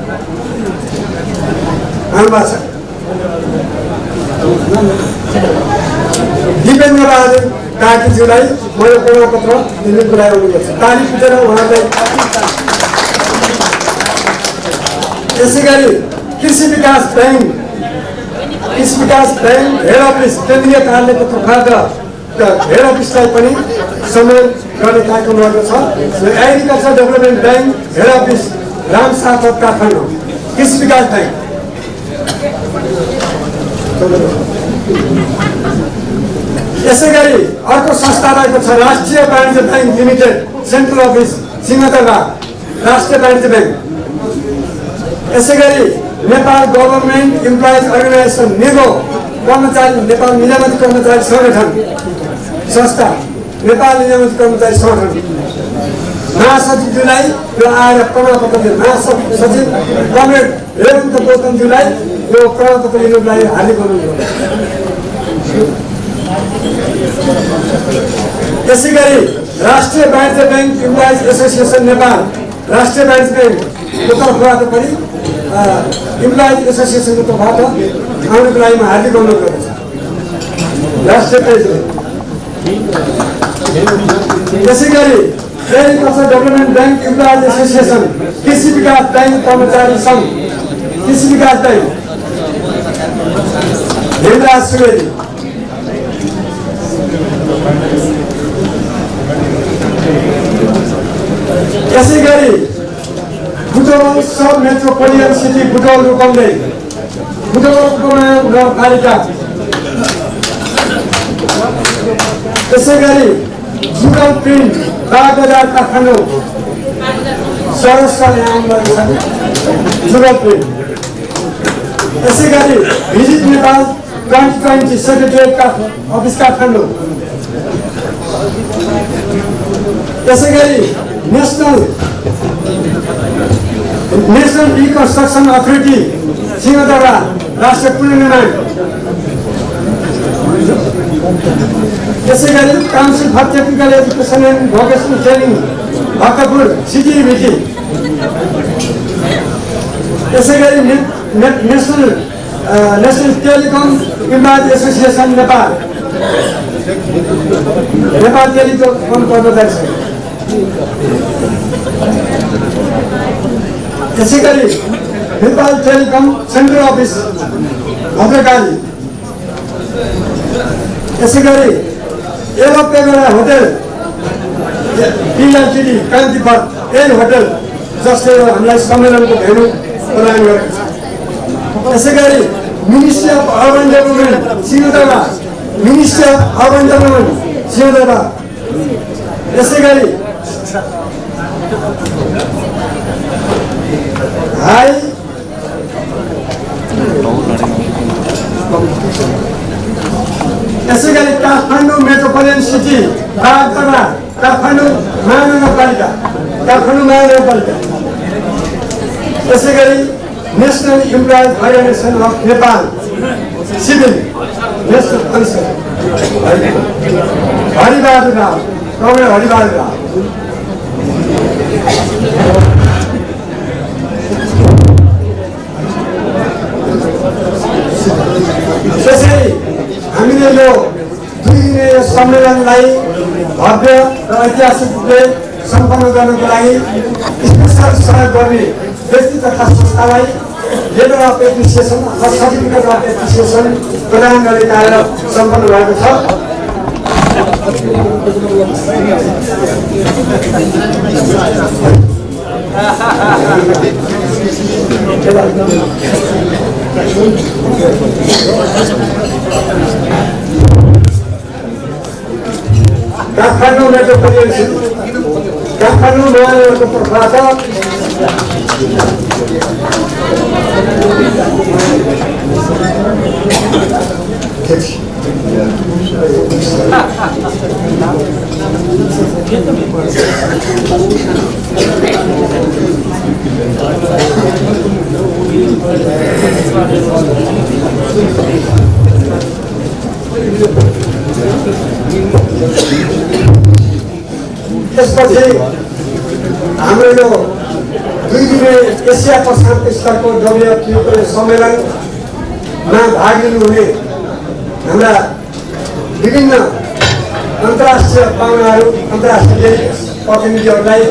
दिपेन्द्र बहादुर कार्कीज्यूलाई म यो प्रमाणपत्र दिनुको लागि अनुरोध गर्छु ताली पिटेर उहाँलाई त्यसै गरी कृषि विकास ब्याङ्क हेड अफिस केन्द्रीय कार्यालयको तर्फबाट हेड अफिसलाई पनि सम्मान गर्ने कार्यक्रम रहेको छ agriculture development bank head office Ramsagar Kathmandu कृषि विकास ब्याङ्क यसै गरी अर्को संस्था रहेको छ Rastriya Banijya bank limited central office Singhadurbar Rastriya Banijya bank यसै गरी नेपाल गभर्मेन्ट इम्प्लोइज अर्गनाइजेसन निगो कर्मचारी नेपाल निजामती कर्मचारी संगठन संस्था नेपाल निजामती कर्मचारी संगठन महासचिवज्यूलाई यो आएर प्रमाणपत्र दिनु महासचिव कमरेड रेवन्त गौतमज्यूलाई यो प्रमाणपत्र लिनुको लागि हार्दिक अनुरोध त्यसै गरी राष्ट्रिय Banijya bank employees association Nepal राष्ट्रिय वाणिज्य ब्याङ्कको तर्फबाट पनि इम्प्लोइज एसोसिएसनको तर्फबाट आउनुको लागि म हार्दिक अनुरोध गर्दछु राष्ट्रिय प्रेसिडेन्ट त्यसै गरी agriculture development bank employees association कृषि विकास ब्याङ्क कर्मचारी सङ्घ कृषि विकास ब्याङ्क हेमराज सुवेदी यसै गरी बुटवल सब मेट्रोपोलिटन सिटी बुटवल रूपन्दै बुटवल नगरपालिका त्यसै गरी जुगल प्रिन्ट बागबजार काठमाडौँ सरस्वती जुगल प्रिन्ट यसै गरी visit Nepal 2020 secretariat office Kathmandu त्यसै गरी नेसनल रिकन्स्ट्रक्सन अथोरिटी सिंहदरबार राष्ट्रिय पुनर्निर्माण त्यसै गरी council for technical education and vocational training Bhaktapur CTEVT त्यसै गरी national telecom employees association Nepal telecom कर्मचारी संघ त्यसै गरी Nepal telecom central office Bhadrakali त्यसै गरी एवपेगोडा होटल पिएलटिडी कान्तिपथ एन होटल जसले हामीलाई सम्मेलनको भेन्यू प्रदान गरेको छ। त्यसै गरी ministry of urban development Singhadurbar, ministry of urban development Singhadurbar. त्यसै गरी हाई त्यसै गरी काठमाडौँ मेट्रोपोलिटन सिटी बागदरबार, काठमाडौँ महानगरपालिका, काठमाडौँ महानगरपालिका। त्यसै गरी national employees organisation of Nepal civil national commission Haribahadur Rao, comrade Haribahadur Rao. त्यसै हामीले यो 2 दिने सम्मेलनलाई भव्य र ऐतिहासिक रूपले सम्पन्न गर्नको लागि स्पेसल सहयोग गर्ने व्यक्ति तथा संस्थालाई लेटर अफ एप्रिसिएसन अथवा सर्टिफिकेट अफ एप्रिसिएसन प्रदान गर्ने कार्य सम्पन्न भएको छ। काठमाडौँ मेट्रोपोलिटन सिटी, काठमाडौँ महानगरको तर्फबाट त्यसपछि हाम्रो यो 2 दिने एसिया प्रशान्त स्तरको WFTU सम्मेलनमा भाग लिनुहुने हाम्रा विभिन्न अन्तर्राष्ट्रिय पाहुनाहरू, अन्तर्राष्ट्रिय प्रतिनिधिहरूलाई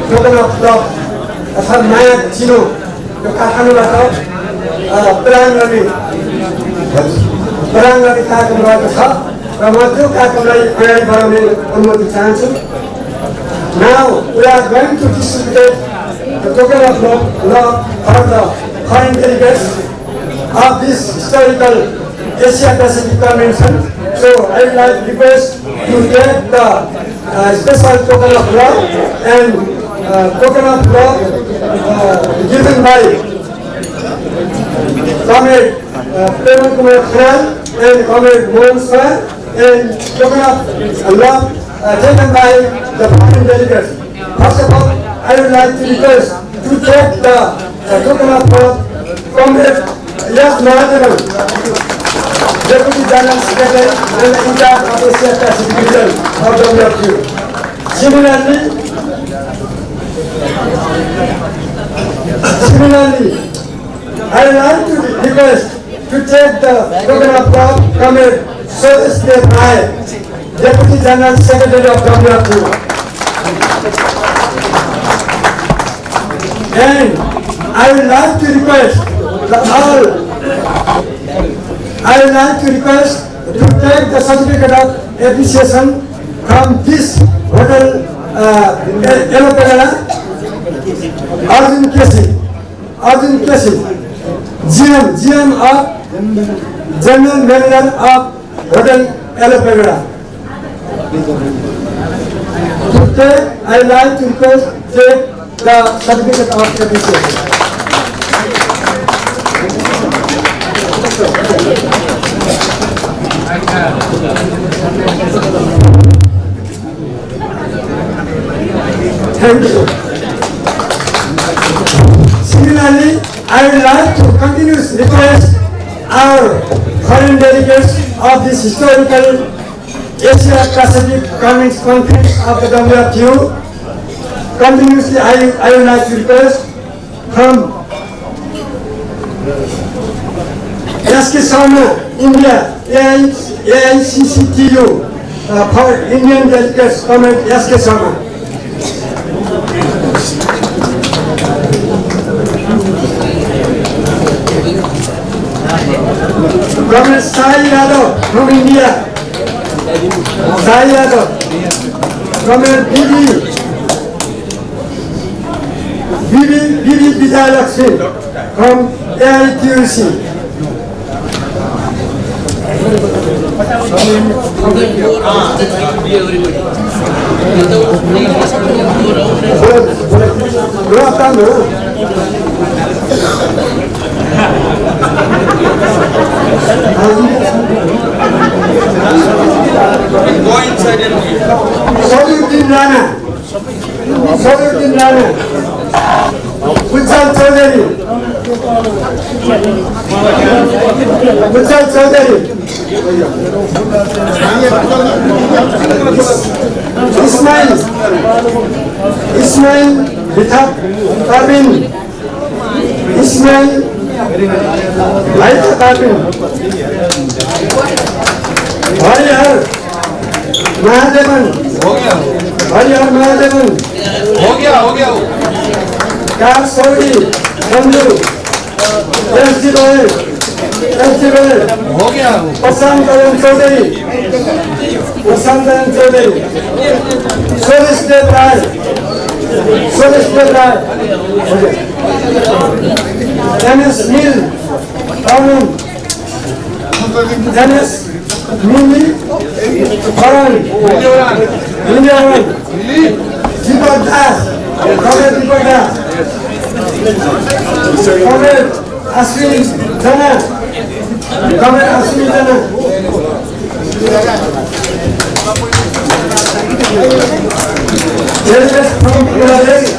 टोकन अफ लभ अथवा माया चिनो यो काठमाडौँबाट प्रदान गर्ने कार्यक्रम रहेको छ र म त्यो कार्यक्रमलाई अगाडि बढाउने अनुमति चाहन्छु। Now we are going to distribute the token of love for the foreign delegates of this historical Asia Pacific Convention. So I would like to request to take the special token of love and token of love given by Comrade Preman Kumar Khan and Comrade Mohan Sir, and token of love taken by the foreign delegates. First of all, I would like to request to take the token of love Comrade Yes Mahadevan, Deputy General Secretary and in charge of Asia Pacific region of WFTU. Similarly, I would like to request to take the token of love Comrade Suresh Dev Rai, Deputy General Secretary of WFTU. And I would like to request to take the certificate of appreciation from this hotel Yellow Pagala, Arjun Kesi, GM of General Manager of Hotel Yellow Pagala. Today, I would like to request take the certificate of appreciation. Thank you. Similarly, I would like to continuously request our foreign delegates of this historical Asia Pacific Conference of the WFTU. Continuously, I would like to request from SK Sharma, India, AICCTU, for Indian delegates, Comrade SK Sharma. Comrade Sai Yadav from India. Sai Yadav. Comrade BD. Bibi Vijayalakshmi from AITUC. Go inside and read. Saluddin Rana, Ujjal Chaudhary, Ismail Bithap Parvin, Ismail Laita Parvin, Harihar Mahadevan, हो गया Kar Saudi, Bandhu, S.G. Roy, हो गया Prasantaran Chaudhary, Suresh Dev Rai, Dennis Neil, Dennis Mili, Karan, Indiawan, Deepak Das, Comrade Ashwini Jana, Delegates from Bangladesh,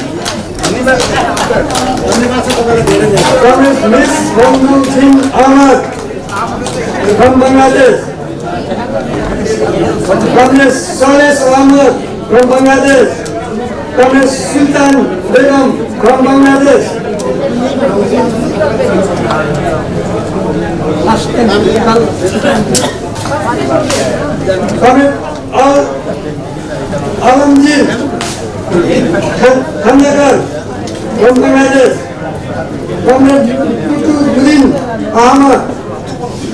Comrade Miss Ramnu Singh Ahmad from Bangladesh, Comrade Soles Ahmad from Bangladesh, Comrade Sultan Begum from Bangladesh, Comrade Alamjir Khandagar from Bangladesh, Comrade Kutubuddin Ahmad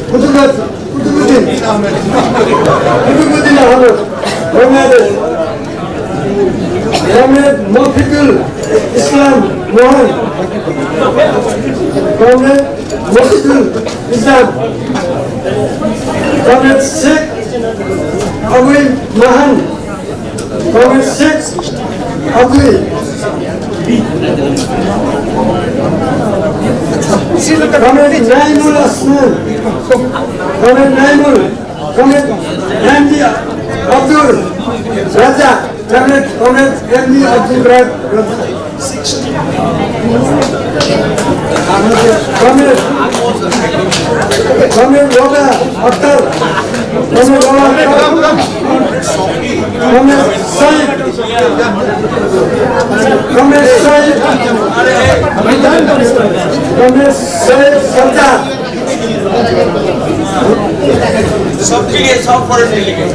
Kutubuddin Ahmad Bangladesh, Comrade Mofiqul Islam Mohan, Comrade Mofiqul Islam, Comrade Sheikh Abdul Mahan, Comrade Sheikh Abdul, Comrade Naimul Asman, Comrade Naimul, Comrade Nandi Abdul Raja, Comrade Nandi Abdul Raja, Comrade Roga Akhtar, Comrade Said, Sarkar, सबके लिए सब foreign delegate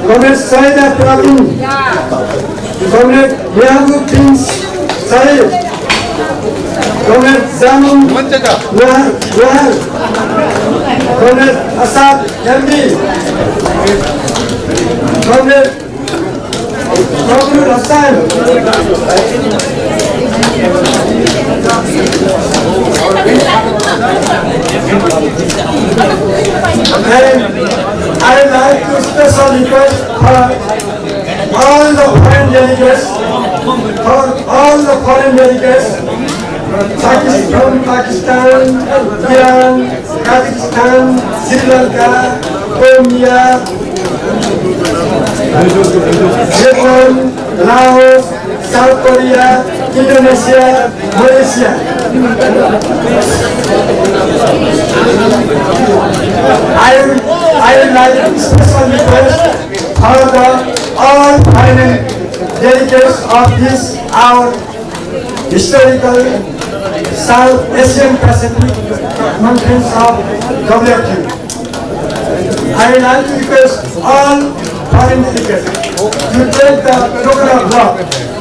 Comrade Saida Prabhu, Comrade Yahuddin Sahib, Comrade Zamun Lahar, Comrade Asad Helmi, Comrade Abdul Hassan, and I would like to special request for all the foreign delegates, from Pakistan, Iran, Kazakhstan, Sri Lanka, Colombia, Nepal, Laos, South Korea, Indonesia, Malaysia. I would like to special request for all foreign delegates of this our historical South Asian Pacific Conference of Wftu. I would like to request all foreign delegates to take the token of love,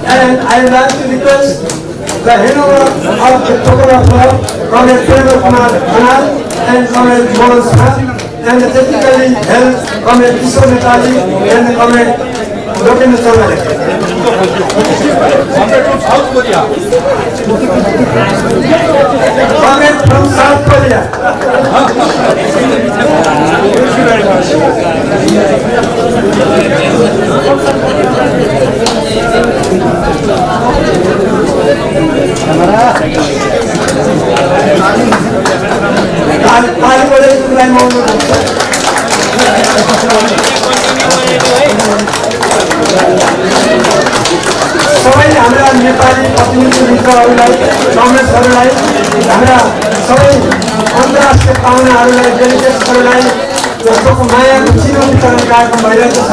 and I would like to request the handover of the token of love from a Prema Kumar Kanal and from a Mohan Shah, and the technically held from a Kishore Netali and from a Lokendra Chowdhury. Comment from South Korea. सबै हाम्रा नेपाली प्रतिनिधि मित्रहरूलाई कङ्ग्रेसहरूलाई हाम्रा सबै अन्तर्राष्ट्रिय पाहुनाहरूलाई डेलिगेट्सहरूलाई मायाको चिनो वितरण कार्यक्रम भइरहेको छ।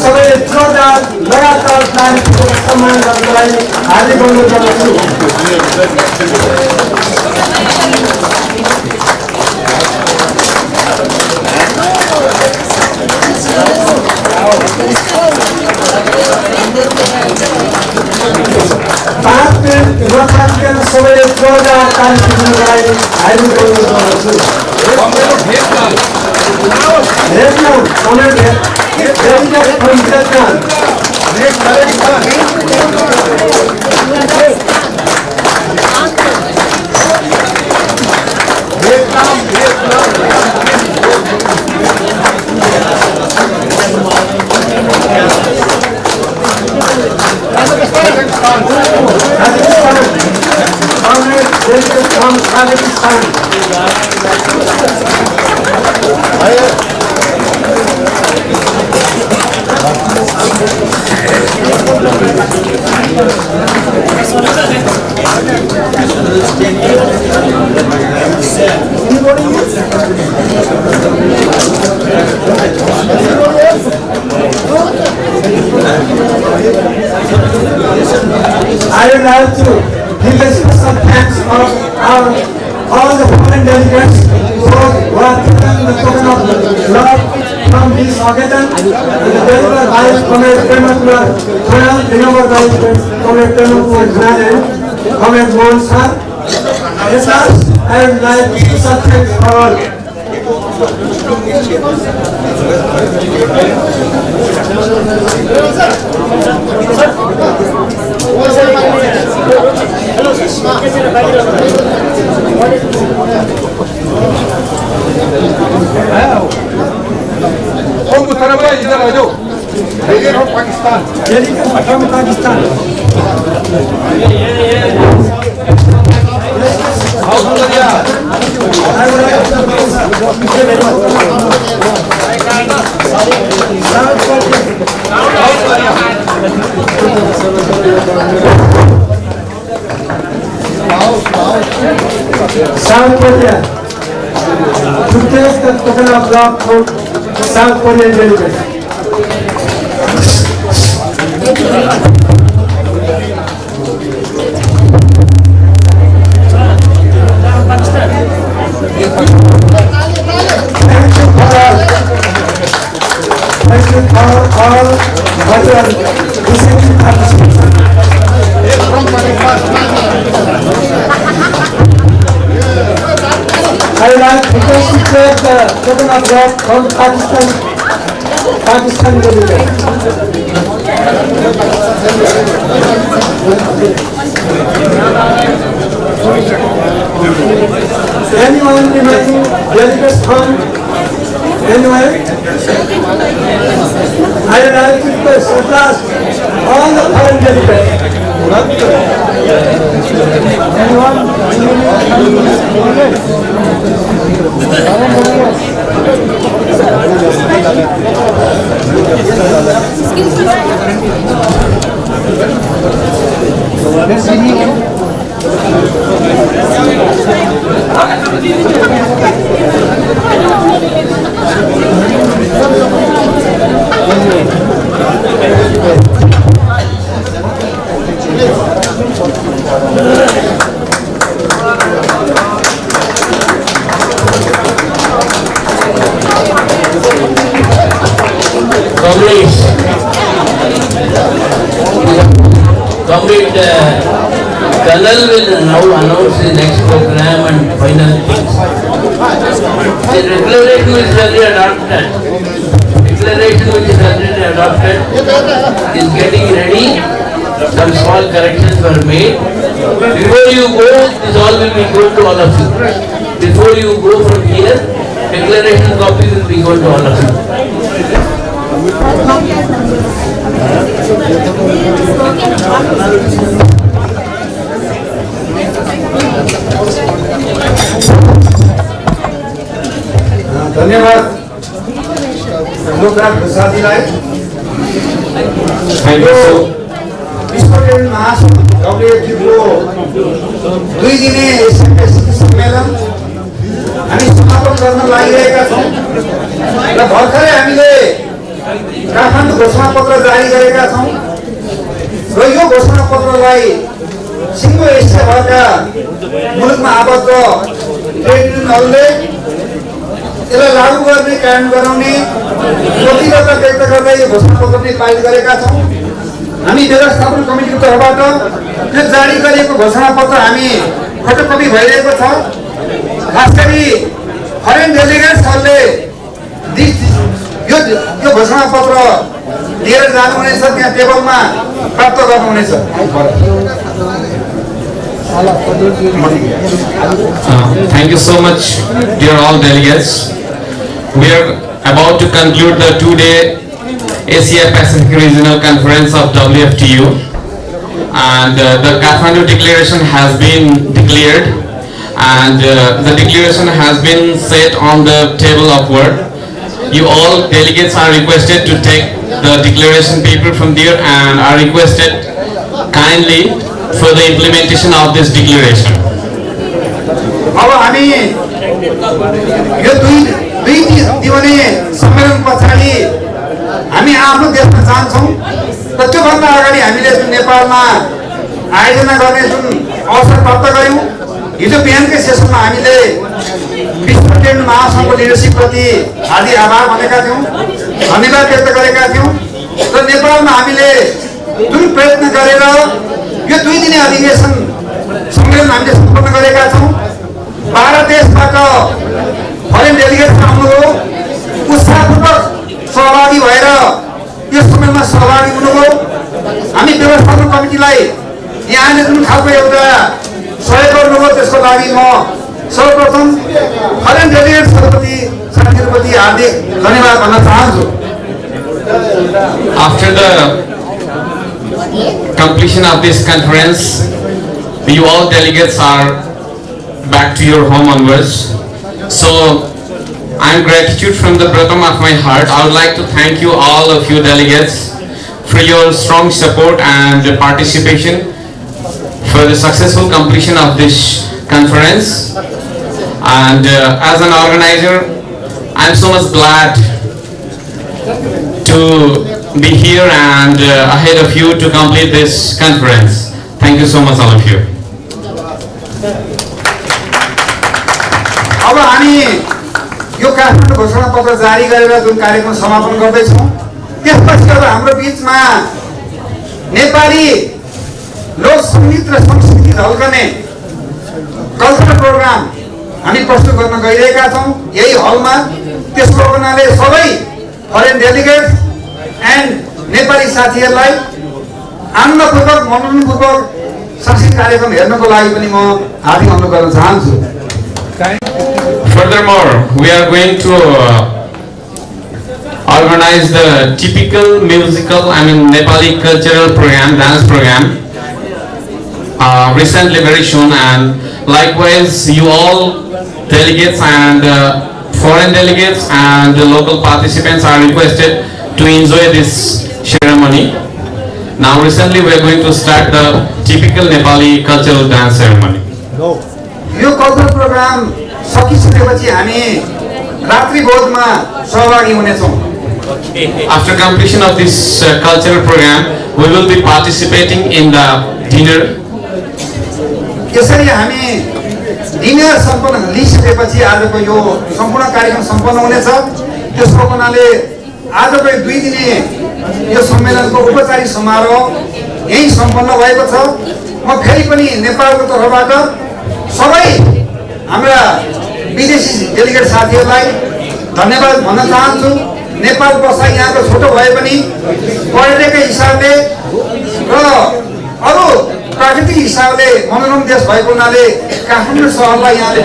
सबै जोरदार लगातार नागरिकहरूको सम्मान गर्नलाई हार्दिक अनुरोध गर्दछु। सबैले जोरदार ताली बजाउनलाई हार्दिक अनुरोध गर्दछु। Vietnam, comment delegate from Vietnam. I would like to give a special thanks of all the foreign delegates who are taking the token of love from this occasion, and the delivered by Comrade Prema Kumar Kanal, delivered by Comrade Prema Kumar Kanal and Comrade Mohan Shah. Yes, sir, I would like to special thanks for all. इधर आ जाओ। Delegate from Pakistan. Delegate from Pakistan. How Korea? South Korea. To take the token of love from South Korean delegate. Thank you for all what you are receiving participation. I would like to take the token of love from Pakistan delegate. Anyone remaining delegates from anywhere? I would like to request at last all the foreign delegates. Anyone? Dalal will now announce the next program and final things. The declaration which is already adopted, is getting ready. Some small corrections were made. Before you go, this all will be good to all of you. Before you go from here, declaration copy will be good to all of you. धन्यवाद लोकराज साथीलाई। विश्वजन महासंघ WFTU को 2 दिने सम्मेलन हामी समापन गर्न लागिरहेका छौँ र भर्खरै हामीले काठमाडौँ घोषणापत्र जारी गरेका छौँ र यो घोषणापत्रलाई सिङ्गो एसियाभरका मुलुकमा आबद्ध ट्रेड युनियनहरूले यसलाई लागू गर्ने कायम गराउने प्रतिबद्धता व्यक्त गर्दै यो घोषणापत्र पनि पारित गरेका छौँ। हामी व्यवस्थापन कमिटीको तर्फबाट त्यो जारी गरिएको घोषणापत्र हामी फोटोकपी भइरहेको छ। खास गरी फरेन डेलिगेट्सहरूले यो घोषणापत्र लिएर जानुहुनेछ, त्यहाँ टेबलमा प्राप्त गर्नुहुनेछ। Thank you so much, dear all delegates. We are about to conclude the 2-day Asia Pacific Regional Conference of WFTU, and the Kathmandu Declaration has been declared, and the declaration has been set on the table of work. You all delegates are requested to take the declaration paper from there and are requested kindly for the implementation of this declaration. अब हामी यो दुई दिवसीय सम्मेलन पछाडि हामी आफ्नो देशमा जान्छौँ र त्योभन्दा अगाडि हामीले जुन नेपालमा आयोजना गर्ने जुन अवसर प्राप्त गऱ्यौँ, हिजो बिहानकै सेसनमा हामीले विश्व ट्रेड महासङ्घको लिडरसिपप्रति हार्दिक आभार भनेका थियौँ, धन्यवाद व्यक्त गरेका थियौँ र नेपालमा हामीले जुन प्रयत्न गरेर यो 2 दिने अधिवेशन सम्मेलन हामीले सम्पन्न गरेका छौँ। 12 देशबाट फरेन डेलिगेट्स आउनुभयो, उत्साहपूर्वक सहभागी भएर यो सम्मेलनमा सहभागी हुनुभयो। हामी व्यवस्थापन कमिटीलाई यहाँले जुन खालको एउटा सहयोग गर्नुभयो त्यसको लागि म सर्वप्रथम फरेन डेलिगेट्सहरूप्रति साथीहरूप्रति हार्दिक धन्यवाद भन्न चाहन्छु। After the completion of this conference, you all delegates are back to your home onwards. So I'm gratitude from the bottom of my heart. I would like to thank you all of you delegates for your strong support and participation for the successful completion of this conference. And as an organizer, I'm so much glad to be here and ahead of you to complete this conference. Thank you so much all of you. अब हामी यो काठमाडौँ घोषणापत्र जारी गरेर जुन कार्यक्रम समापन गर्दैछौँ, त्यसपछि अब हाम्रो बिचमा नेपाली लोक सङ्गीत र संस्कृति झल्कने कल्चरल प्रोग्राम हामी प्रस्तुत गर्न गइरहेका छौँ यही हलमा। त्यसको हुनाले सबै फरेन डेलिगेट्स एन्ड नेपाली साथीहरूलाई आनन्दपूर्वक मनोरञ्जनपूर्वक सांस्कृतिक कार्यक्रम हेर्नको लागि पनि म हार्दिक अनुरोध गर्न चाहन्छु। Furthermore, we are going to organize the typical musical, Nepali cultural program, dance program, recently very soon, and likewise you all delegates and foreign delegates and the local participants are requested to enjoy this ceremony. Now recently we are going to start the typical Nepali cultural dance ceremony. Yo cultural programme सकिसकेपछि हामी रात्रि भोजमा सहभागी हुनेछौँ। After completion of this cultural program, we will be participating in the dinner. यसरी हामी dinner सम्पन्न लिइसकेपछि आजको यो सम्पूर्ण कार्यक्रम सम्पन्न हुनेछ। त्यसको हुनाले आजको 2 दिने यो सम्मेलनको औपचारिक समारोह यही सम्पन्न भएको छ। म फेरि पनि नेपालको तर्फबाट सबै हाम्रा विदेशी डेलिगेट साथीहरूलाई धन्यवाद भन्न चाहन्छु। नेपाल बसाइ यहाँको छोटो भए पनि पर्यटकको हिसाबले र अरू प्राकृतिक हिसाबले मनोरम देश भएको हुनाले काठमाडौँ सहरलाई यहाँले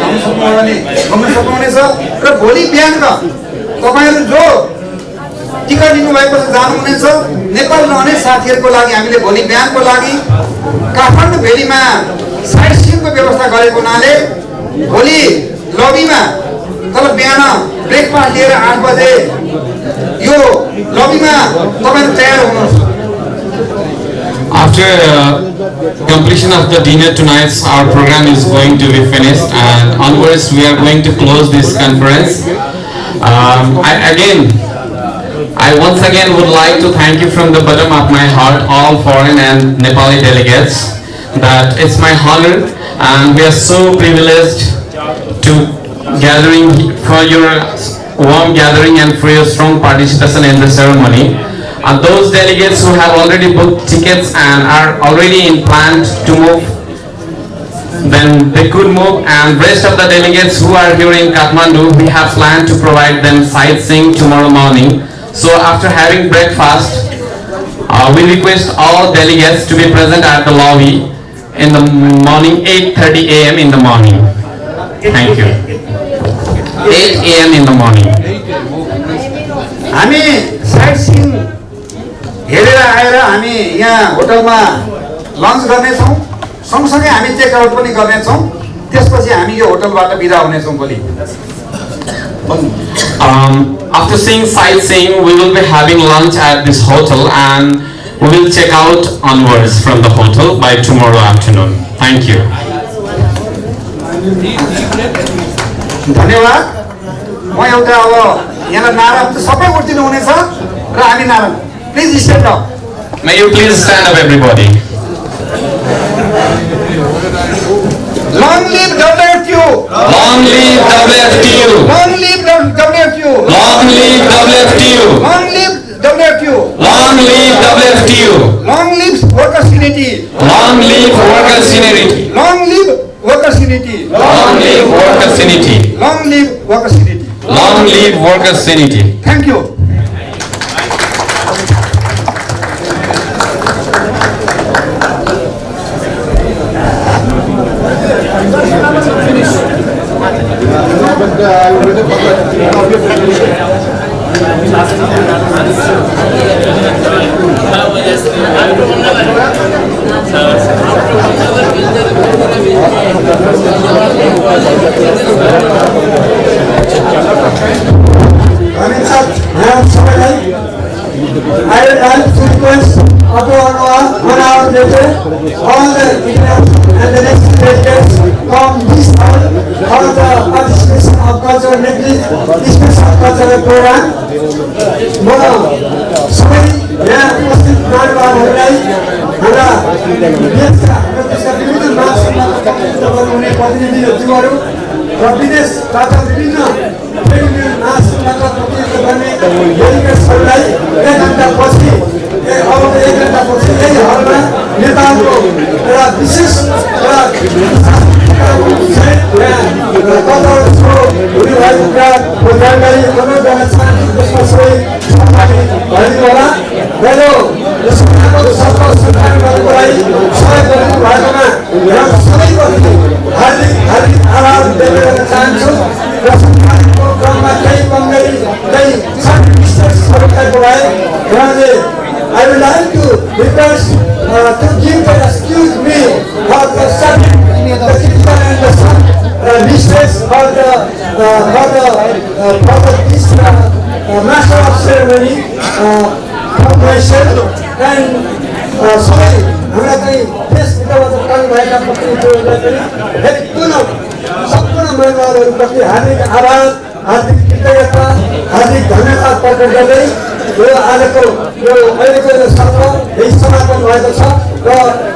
घुम्न सक्नुहुनेछ र भोलि बिहानका तपाईँहरू जो टिकट लिनुभएको छ जानुहुनेछ नेपाल रहने साथीहरूको लागि हामीले भोलि बिहानको लागि काठमाडौँ भेलीमा साइट सिइङको व्यवस्था गरेको हुनाले भोलि लबीमा तल बिहान ब्रेकफास्ट लिएर 8 बजे यो लबीमा तपाईहरु तयार हुनुहोस्। After completion of the dinner tonight, our program is going to be finished, and onwards we are going to close this conference. I once again would like to thank you from the bottom of my heart, all foreign and Nepali delegates. That it's my honor, and we are so privileged to gathering for your warm gathering and for your strong participation in the ceremony. And those delegates who have already booked tickets and are already in plan to move, then they could move, and rest of the delegates who are here in Kathmandu, we have planned to provide them sightseeing tomorrow morning. So after having breakfast, we request all delegates to be present at the lobby in the morning, 8:30 a.m. in the morning. Thank you. 8 a.m. in the morning. हामी site seeing हेरेर आएर हामी यहाँ होटलमा lunch गर्नेछौँ, सँगसँगै हामी checkout पनि गर्नेछौँ, त्यसपछि हामी यो होटलबाट बिदा हुनेछौँ भोलि। After seeing sightseeing, we will be having lunch at this hotel, and we will check out onwards from the hotel by tomorrow afternoon. Thank you. धन्यवाद। म एउटा अब यहाँलाई नारा सबै उठ्दिनु हुनेछ र हामी नारा please stand up. May you please stand up, everybody. Long live WFTU! Long live WFTU! Long live WFTU! Long live WFTU! Long live WFTU! Long live WFTU! Long live workers' unity! Long live workers' unity! Long live workers' unity! Long live workers' unity! Long live workers' unity! Long live workers' unity! Thank you. I would like to request upon one hour later all the international and the next delegates from this hall for the participation of cultural special cultural program. म सबै यहाँ उपस्थित महानुभावहरूलाई हाम्रा देशका विभिन्न महासंघका हुने प्रतिनिधिज्यूहरू र विदेशबाट विभिन्न ट्रेड युनियन महासंघका प्रतिनिधित्व गर्ने डेलिगेट्सहरूलाई 1 घण्टापछि अब 1 घण्टापछि यही हलमा नेपालको एउटा विशेष जानकारी गर्न चाहन्छु। त्यसमा सबै भइदिनु होला र यो सफल सुधार गर्नको लागि सहयोग गरिदिनु भएकोमा सबैप्रति हार्दिक आभार व्यक्त गर्न चाहन्छु र सरकारको क्रममा केही कमजोरी केही सरकारको भए उहाँले I would like to request to give the excuse me for the subject, the critical and the mistakes for this master of ceremony formation and सबै हाम्रा चाहिँ देशभित्रबाट काम भएका प्रतिनिधिहरूलाई पनि पुनः सम्पूर्ण महानुभावहरूप्रति हार्दिक आभार, हार्दिक कृतज्ञता, हार्दिक धन्यवाद प्रकट गर्दै यो आजको यो अहिलेको यो सत्र यही समापन भएको छ र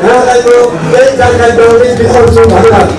यहाँलाई म यही जानकारी गराउँदै बिताउँछु। धन्यवाद।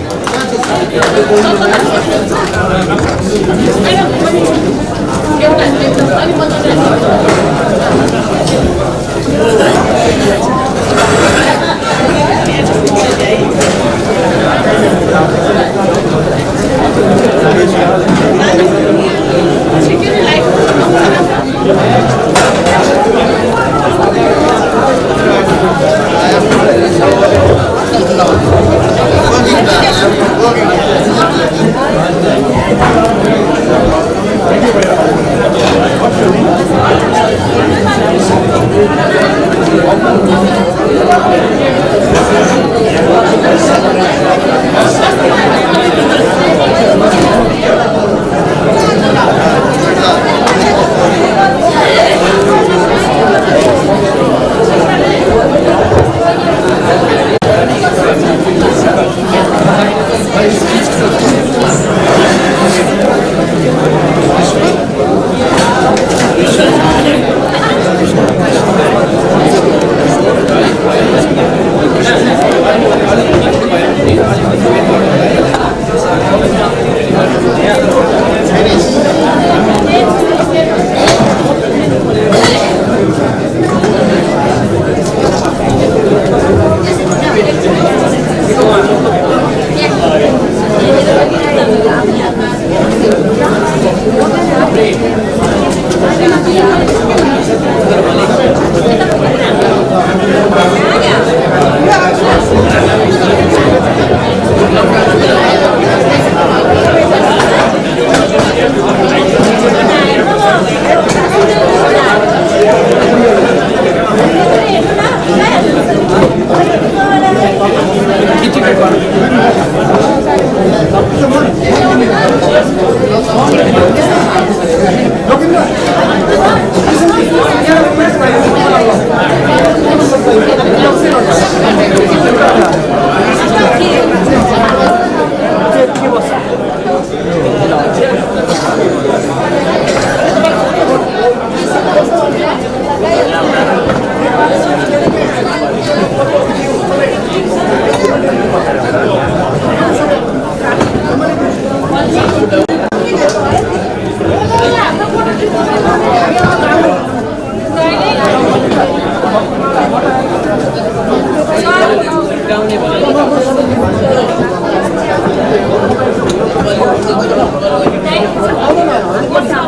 What's up?